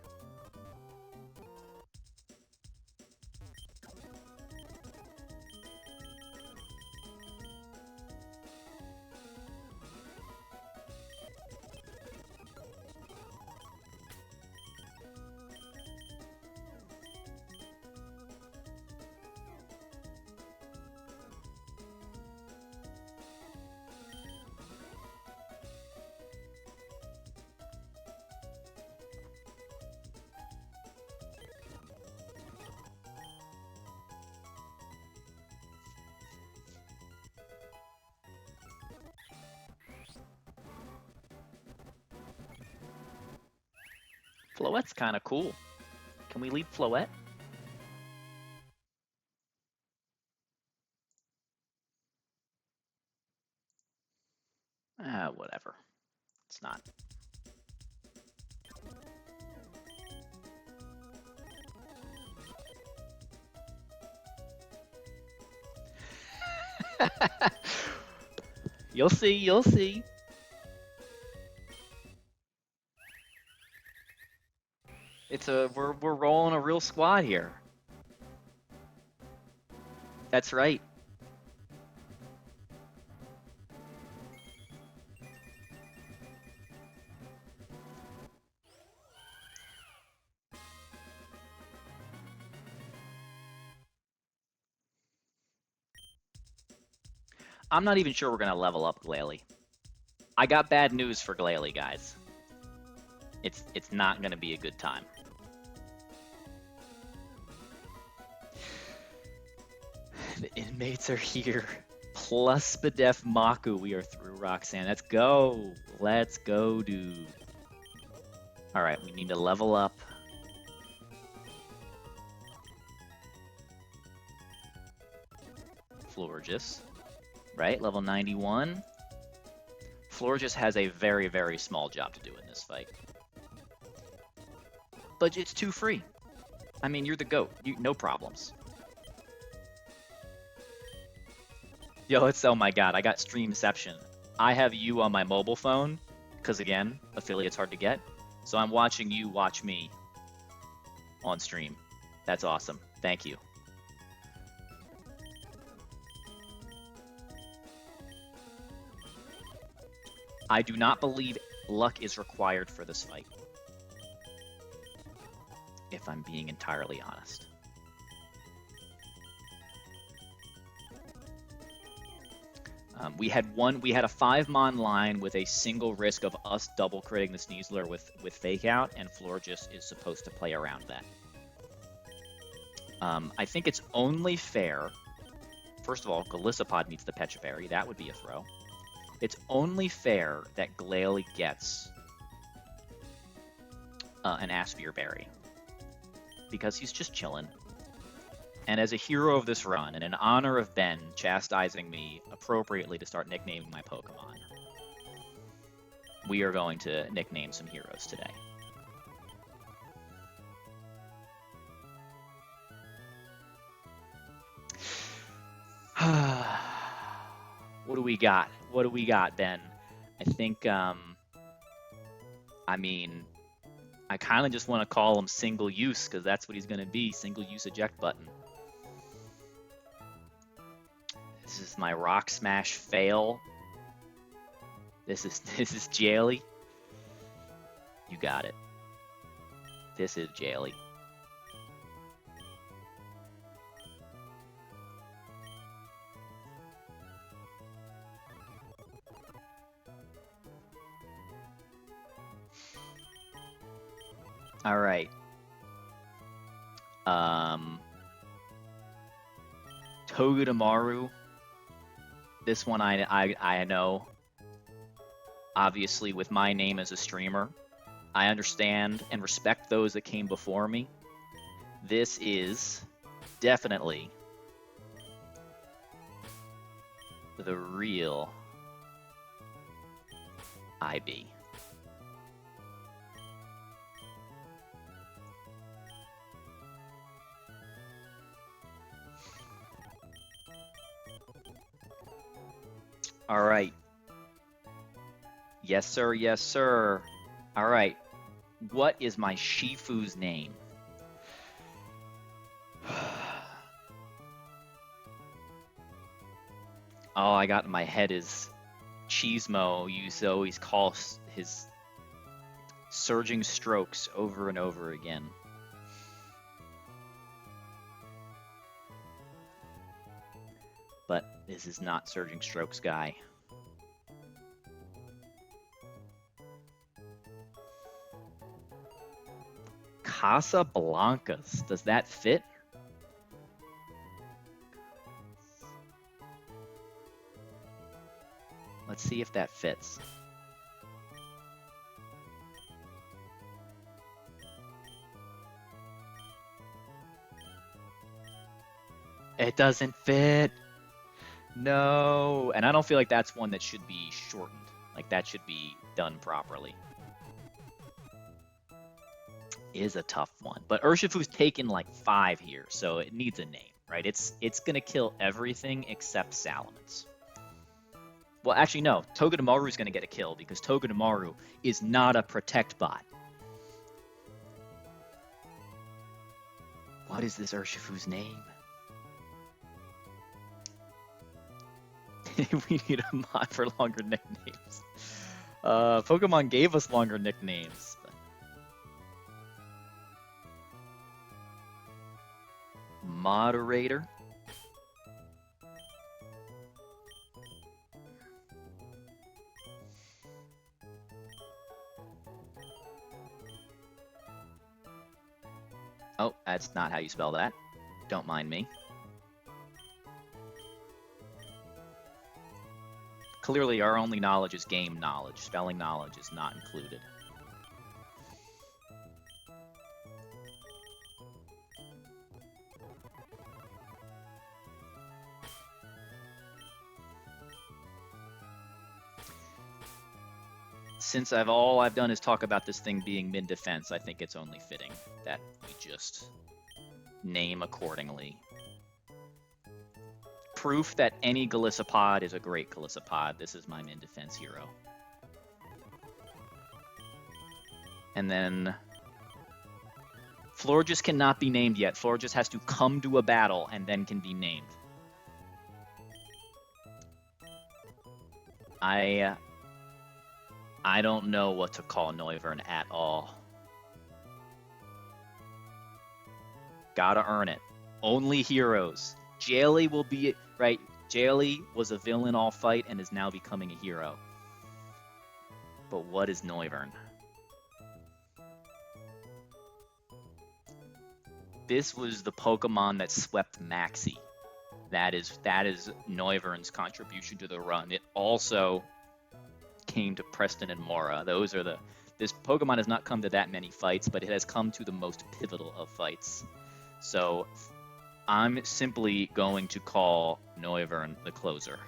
Speaker 1: Floette's kind of cool. Can we leave Floette? Whatever. It's not. You'll see. We're rolling a real squad here. That's right. I'm not even sure we're gonna level up Glalie. I got bad news for Glalie, guys. It's not gonna be a good time. The inmates are here. Plus Spadef Maku. We are through Roxanne. Let's go. Let's go, dude. Alright, we need to level up. Florges. Right? Level 91. Florges has a very, very small job to do in this fight. But it's too free. I mean, you're the GOAT. No problems. Yo, oh my god, I got Streamception. I have you on my mobile phone, because again, affiliate's hard to get. So I'm watching you watch me on stream. That's awesome. Thank you. I do not believe luck is required for this fight, if I'm being entirely honest. We had a 5-mon line with a single risk of us double critting the Sneasler with Fake Out, and Florges is supposed to play around that. I think it's only fair. First of all, Golisopod needs the Pecha Berry. That would be a throw. It's only fair that Glalie gets an Asphere Berry because he's just chilling. And as a hero of this run, and in honor of Ben chastising me appropriately to start nicknaming my Pokemon, we are going to nickname some heroes today. What do we got? What do we got, Ben? I think, I mean, I kind of just want to call him single use because that's what he's going to be, single use eject button. This is my Rock Smash fail. This is Jaily. You got it. This is Jaily. All right. Togedemaru. This one I know. Obviously, with my name as a streamer, I understand and respect those that came before me. This is definitely the real IB. All right. Yes, sir. Yes, sir. All right. What is my Shifu's name? All I got in my head is Cheesemo. You always call his surging strokes over and over again. But this is not Surging Strokes guy. Casablancas. Does that fit? Let's see if that fits. It doesn't fit. No. And I don't feel like that's one that should be shortened. Like that should be done properly. Is a tough one. But Urshifu's taken like 5 here, so it needs a name, right? It's gonna kill everything except Salamence. Well, actually, no. Togedemaru is gonna get a kill because Togedemaru is not a Protect bot. What is this Urshifu's name? We need a mod for longer nicknames. Pokemon gave us longer nicknames. Moderator. Oh, that's not how you spell that. Don't mind me. Clearly, our only knowledge is game knowledge. Spelling knowledge is not included. Since all I've done is talk about this thing being mid-defense, I think it's only fitting that we just name accordingly. Proof that any Golisopod is a great Golisopod. This is my mid-defense hero. And then Florges cannot be named yet. Florges has to come to a battle and then can be named. I don't know what to call Noivern at all. Gotta earn it. Only heroes. Jaily will be right. Jaily was a villain all fight and is now becoming a hero. But what is Noivern? This was the Pokemon that swept Maxie. That is Noivern's contribution to the run. It also came to Preston and Mora. This Pokemon has not come to that many fights, but it has come to the most pivotal of fights. So I'm simply going to call Noivern the closer,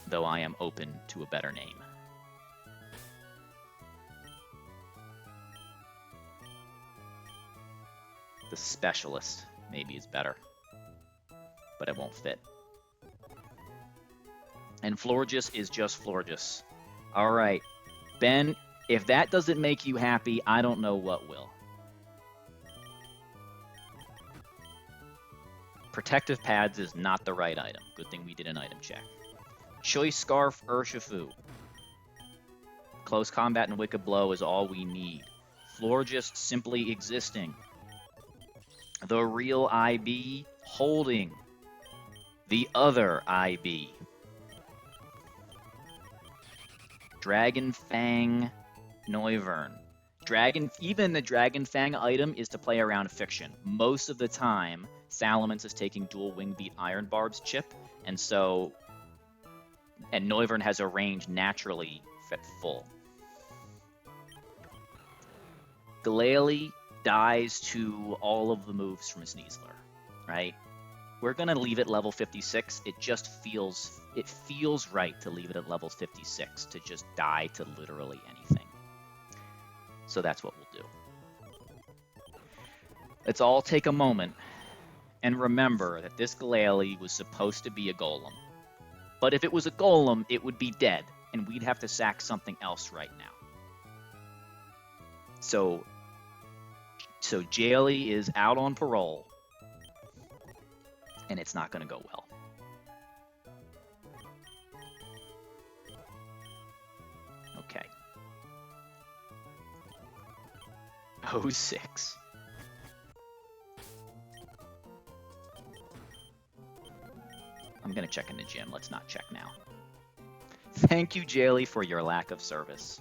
Speaker 1: though I am open to a better name. The specialist maybe is better, but it won't fit. And Florges is just Florges. All right, Ben, if that doesn't make you happy, I don't know what will. Protective Pads is not the right item. Good thing we did an item check. Choice Scarf Urshifu. Close Combat and Wicked Blow is all we need. Florges simply existing. The real IB holding. The other IB. Dragon Fang Noivern. Even the Dragon Fang item is to play around Fiction. Most of the time, Salamence is taking dual Wing Beat Iron Barb's chip, and Noivern has a range naturally fit full. Glalie dies to all of the moves from Sneasler, right? We're gonna leave it level 56. It feels right to leave it at level 56 to just die to literally anything. So that's what we'll do. Let's all take a moment and remember that this Glalie was supposed to be a golem. But if it was a golem, it would be dead, and we'd have to sack something else right now. So Jaily is out on parole, and it's not going to go well. Okay. 06. I'm going to check in the gym. Let's not check now. Thank you, Jaily, for your lack of service.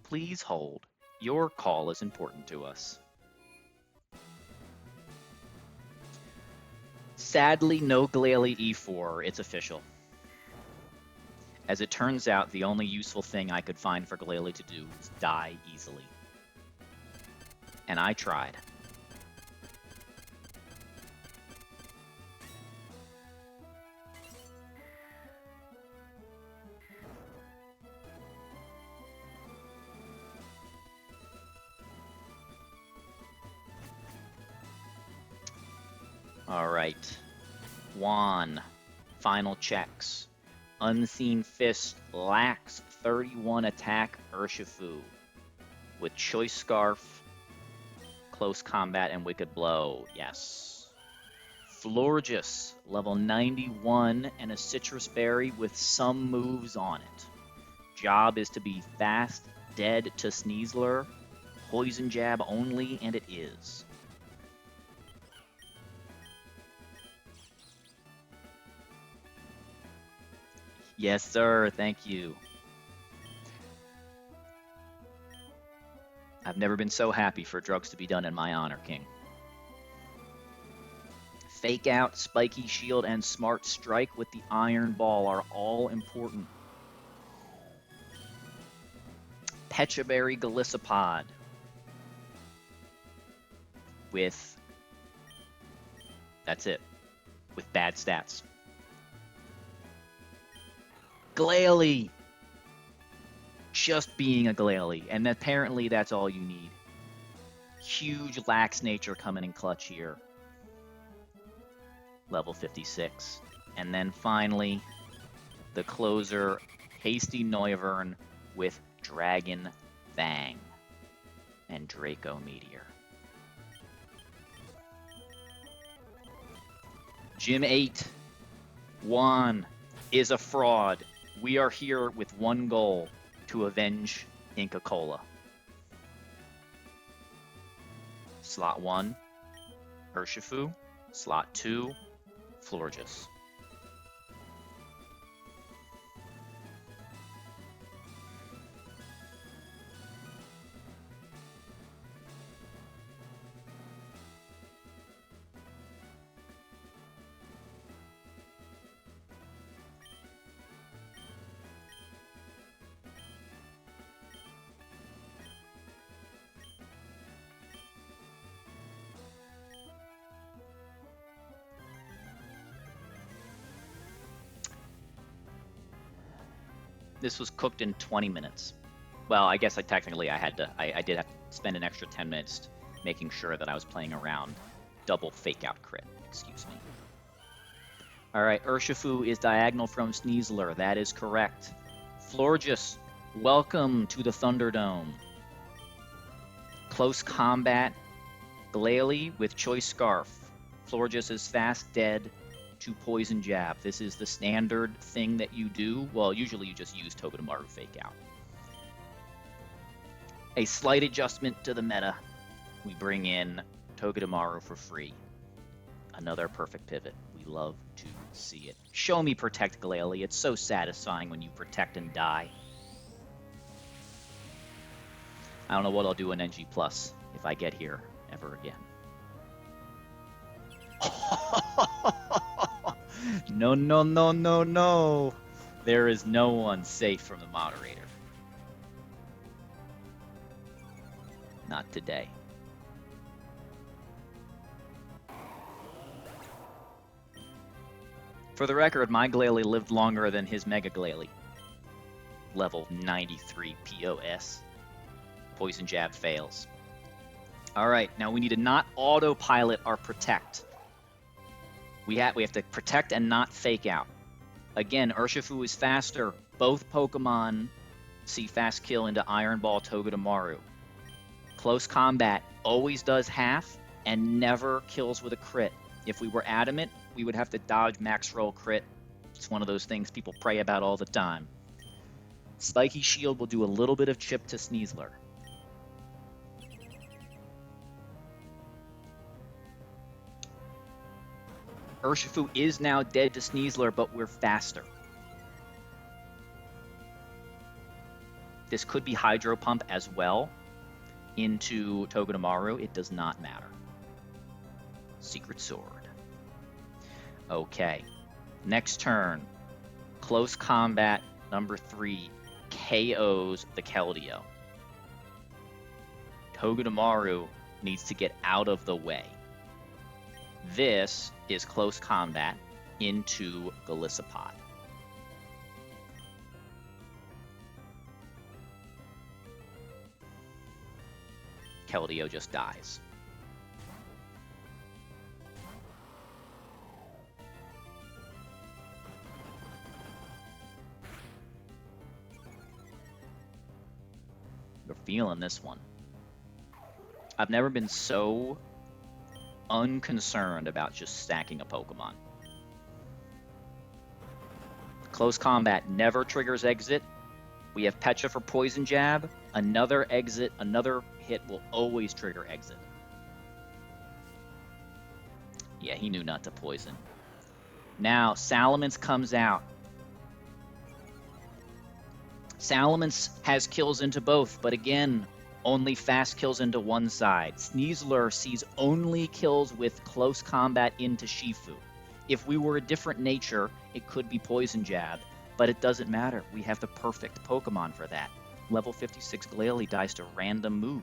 Speaker 1: Please hold. Your call is important to us. Sadly, no Glalie E4. It's official. As it turns out, the only useful thing I could find for Glalie to do is die easily. And I tried. All right. Juan, final checks. Unseen Fist lacks 31 attack Urshifu with Choice Scarf, Close Combat, and Wicked Blow. Yes. Florges, level 91 and a Citrus Berry with some moves on it. Job is to be fast, dead to Sneasler, Poison Jab only, and it is. Yes, sir. Thank you. I've never been so happy for drugs to be done in my honor, King. Fake Out, Spiky Shield, and Smart Strike with the Iron Ball are all important. Pechaberry Golisopod with... That's it. With bad stats. Glalie! Just being a Glalie, and apparently that's all you need. Huge Lax Nature coming in clutch here. Level 56. And then finally, the closer, Hasty Noivern with Dragon Fang and Draco Meteor. Gym 8. Juan is a fraud. We are here with one goal, to avenge Inca Kola. Slot 1, Urshifu, slot 2, Florges. This was cooked in 20 minutes. Well, I guess I did have to spend an extra 10 minutes making sure that I was playing around double fake out crit. Excuse me. All right, Urshifu is diagonal from Sneasler. That is correct. Florges, welcome to the Thunderdome. Close combat, Glalie with Choice Scarf. Florges is fast dead to Poison Jab. This is the standard thing that you do. Well, usually you just use Togedemaru Fake Out. A slight adjustment to the meta. We bring in Togedemaru for free. Another perfect pivot. We love to see it. Show me Protect Glalie. It's so satisfying when you protect and die. I don't know what I'll do in NG Plus if I get here ever again. No, no, no, no, no. There is no one safe from the moderator. Not today. For the record, my Glalie lived longer than his Mega Glalie. Level 93 POS. Poison Jab fails. All right, now we need to not autopilot our Protect. We have to protect and not fake out. Again, Urshifu is faster. Both Pokemon see fast kill into Iron Ball Togedemaru. Close combat always does half and never kills with a crit. If we were adamant, we would have to dodge max roll crit. It's one of those things people pray about all the time. Spiky Shield will do a little bit of chip to Sneasler. Urshifu is now dead to Sneasler, but we're faster. This could be Hydro Pump as well into Togedemaru. It does not matter. Secret Sword. Okay. Next turn. Close combat number 3 KOs the Keldeo. Togedemaru needs to get out of the way. This is close combat into Golisopod. Keldeo just dies. We're feeling this one. I've never been so unconcerned about just stacking a Pokemon. Close combat never triggers exit. We have Pecha for Poison Jab. Another exit, another hit will always trigger exit. Yeah, he knew not to poison. Now, Salamence comes out. Salamence has kills into both, but again, only fast kills into one side. Sneasler sees only kills with close combat into Shifu. If we were a different nature, it could be Poison Jab, but it doesn't matter. We have the perfect Pokemon for that. Level 56 Glalie dies to random move.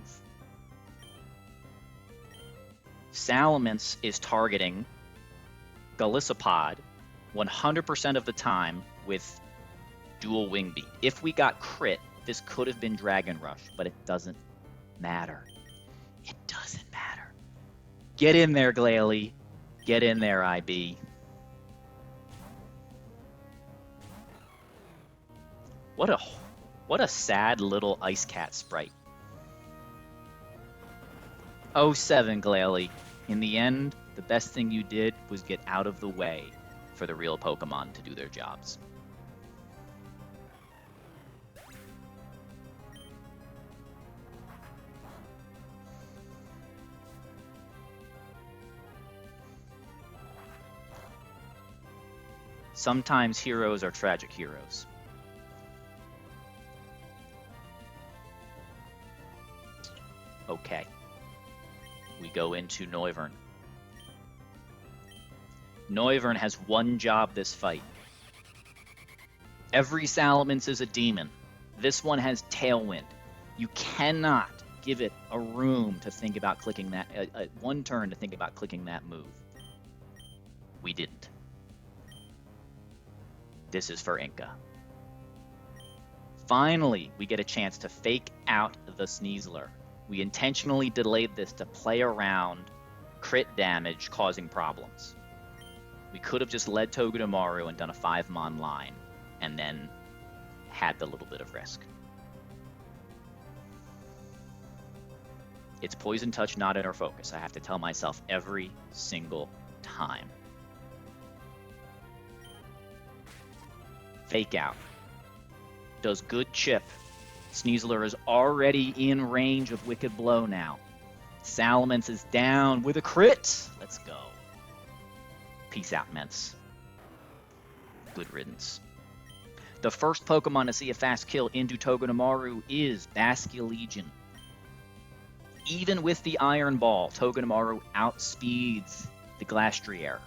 Speaker 1: Salamence is targeting Golisopod 100% of the time with Dual Wing Beat. If we got crit, this could have been Dragon Rush, but it doesn't matter. It doesn't matter. Get in there, Glalie. Get in there, IB. What a sad little Ice Cat sprite. 07 Glalie. In the end, the best thing you did was get out of the way for the real Pokemon to do their jobs. Sometimes heroes are tragic heroes. Okay. We go into Noivern. Noivern has one job this fight. Every Salamence is a demon. This one has Tailwind. You cannot give it a room to think about clicking that, one turn to think about clicking that move. We didn't. This is for Inca. Finally, we get a chance to fake out the Sneasler. We intentionally delayed this to play around crit damage causing problems. We could have just led Togedemaru and done a 5-mon line, and then had the little bit of risk. It's Poison Touch not in our focus. I have to tell myself every single time. Fake out. Does good chip. Sneasler is already in range of Wicked Blow now. Salamence is down with a crit. Let's go. Peace out, Ments. Good riddance. The first Pokemon to see a fast kill into Togedemaru is Basculegion. Even with the Iron Ball, Togedemaru outspeeds the Glastrier.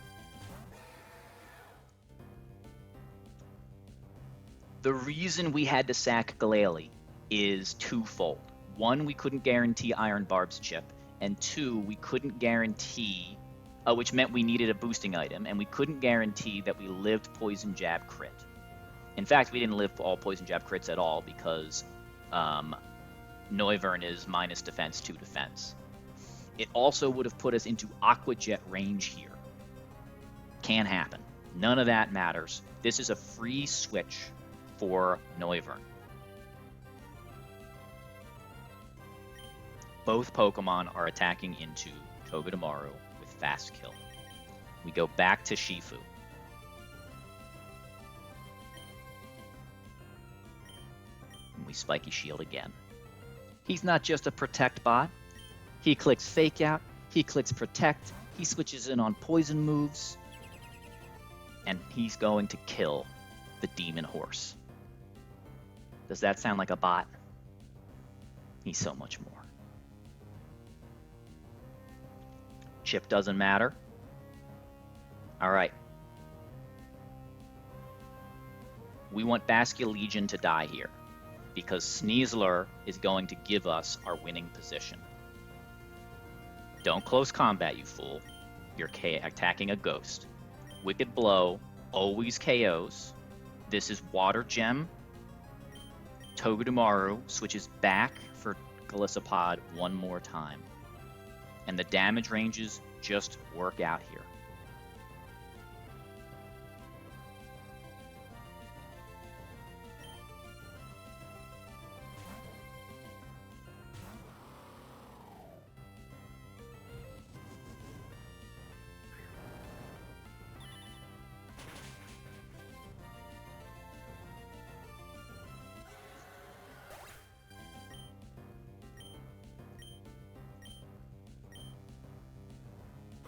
Speaker 1: The reason we had to sack Glalie is twofold. One, we couldn't guarantee Iron Barb's chip, and two, we couldn't guarantee, which meant we needed a boosting item, and we couldn't guarantee that we lived Poison Jab crit. In fact, we didn't live all Poison Jab crits at all because Noivern is minus defense to defense. It also would have put us into Aqua Jet range here. Can't happen. None of that matters. This is a free switch for Noivern. Both Pokemon are attacking into Togedemaru with Fast Kill. We go back to Shifu. And we Spiky Shield again. He's not just a Protect bot. He clicks Fake Out, he clicks Protect, he switches in on Poison moves, and he's going to kill the Demon Horse. Does that sound like a bot? He's so much more. Chip doesn't matter. All right. We want Basculegion to die here, because Sneasler is going to give us our winning position. Don't close combat, you fool. You're attacking a ghost. Wicked Blow always KOs. This is Water Gem. Togedemaru switches back for Golisopod one more time. And the damage ranges just work out here.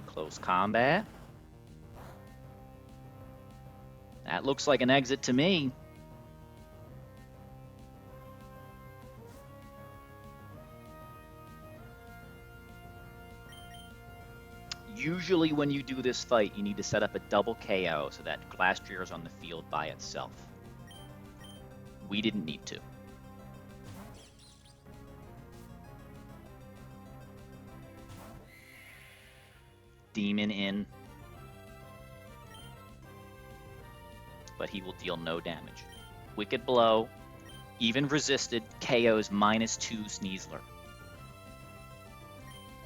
Speaker 1: Close combat. That looks like an exit to me. Usually when you do this fight, you need to set up a double KO so that Glastrier is on the field by itself. We didn't need to. Demon in. But he will deal no damage. Wicked Blow, even resisted, KOs -2 Sneasler.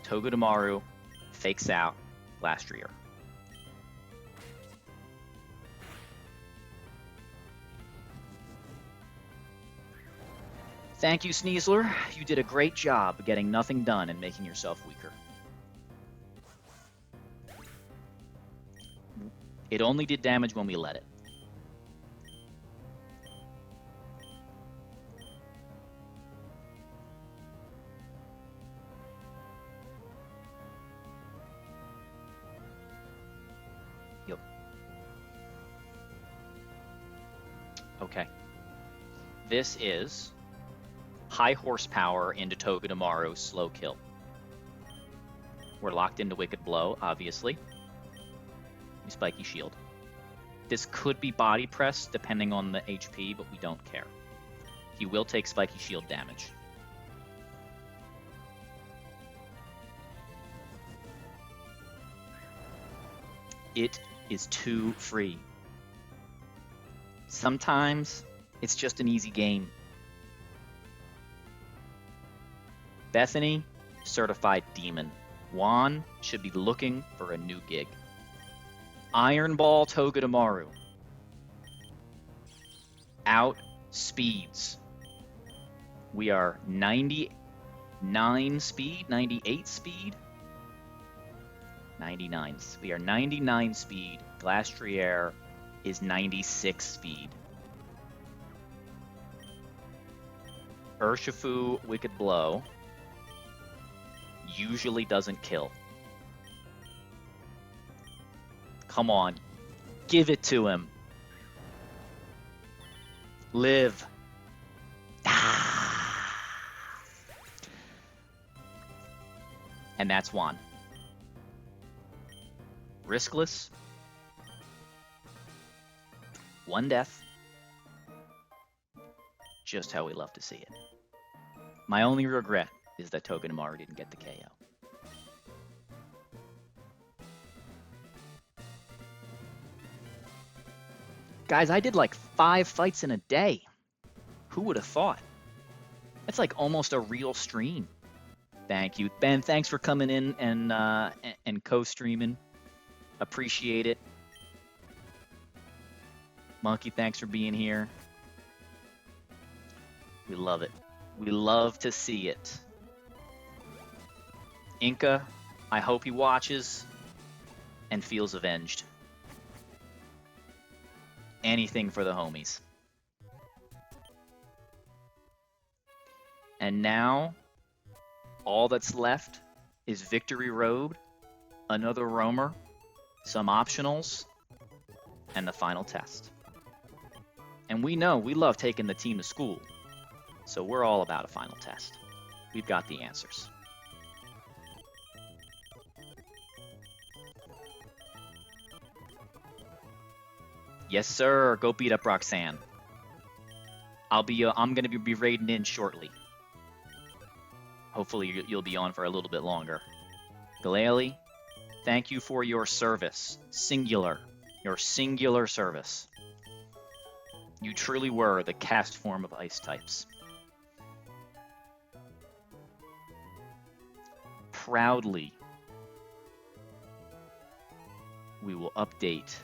Speaker 1: Togedemaru fakes out Glastrier. Thank you, Sneasler. You did a great job getting nothing done and making yourself weaker. It only did damage when we let it. Yep. Okay. This is high horsepower into Togedemaru, slow kill. We're locked into Wicked Blow, obviously. Spiky Shield. This could be body press depending on the HP, but we don't care. He will take Spiky Shield damage. It is too free. Sometimes it's just an easy game. Bethany, certified demon. Juan should be looking for a new gig. Iron Ball Togedemaru. Out speeds. We are 99 speed, 98 speed. 99. We are 99 speed. Glastriere is 96 speed. Urshifu Wicked Blow usually doesn't kill. Come on. Give it to him. Live. And that's Juan. Riskless. One death. Just how we love to see it. My only regret is that Togedemaru didn't get the KO. Guys, I did like 5 fights in a day. Who would have thought? That's like almost a real stream. Thank you, Ben. Thanks for coming in and co-streaming. Appreciate it. Monkey, thanks for being here. We love it. We love to see it. Inca, I hope he watches and feels avenged. Anything for the homies. And now, all that's left is Victory Road, another roamer, some optionals, and the final test. And we know we love taking the team to school, so we're all about a final test. We've got the answers. Yes, sir. Go beat up Roxanne. I'm gonna be raiding in shortly. Hopefully you'll be on for a little bit longer. Galali, thank you for your service. Singular. Your singular service. You truly were the cast form of ice types. Proudly, we will update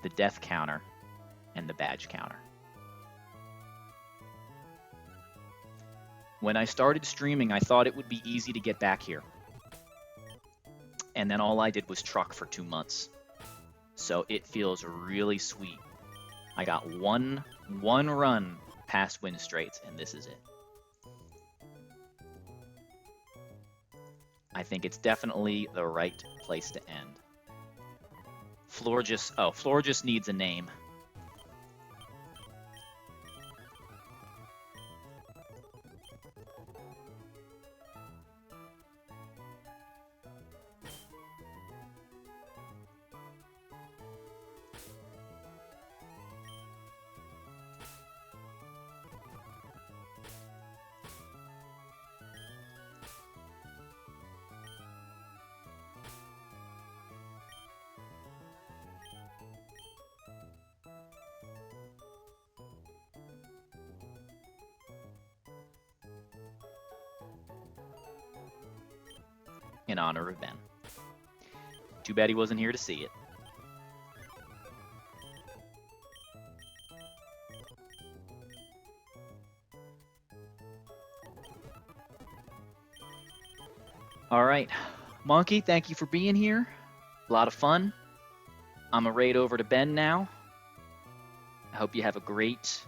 Speaker 1: the death counter and the badge counter. When I started streaming, I thought it would be easy to get back here. And then all I did was truck for 2 months. So it feels really sweet. I got one run past win straits, and this is it. I think it's definitely the right place to end. Floor just needs a name. In honor of Ben. Too bad he wasn't here to see it. All right, Monkey, thank you for being here. A lot of fun. I'm gonna raid over to Ben now. I hope you have a great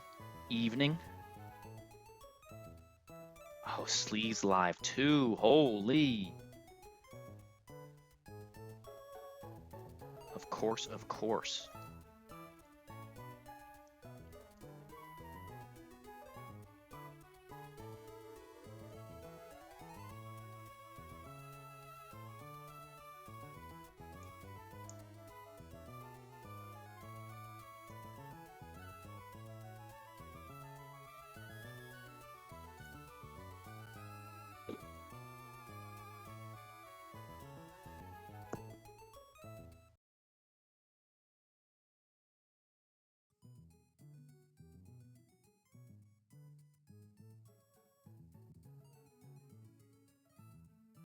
Speaker 1: evening. Oh, Sleeves live too. Holy. Of course, of course.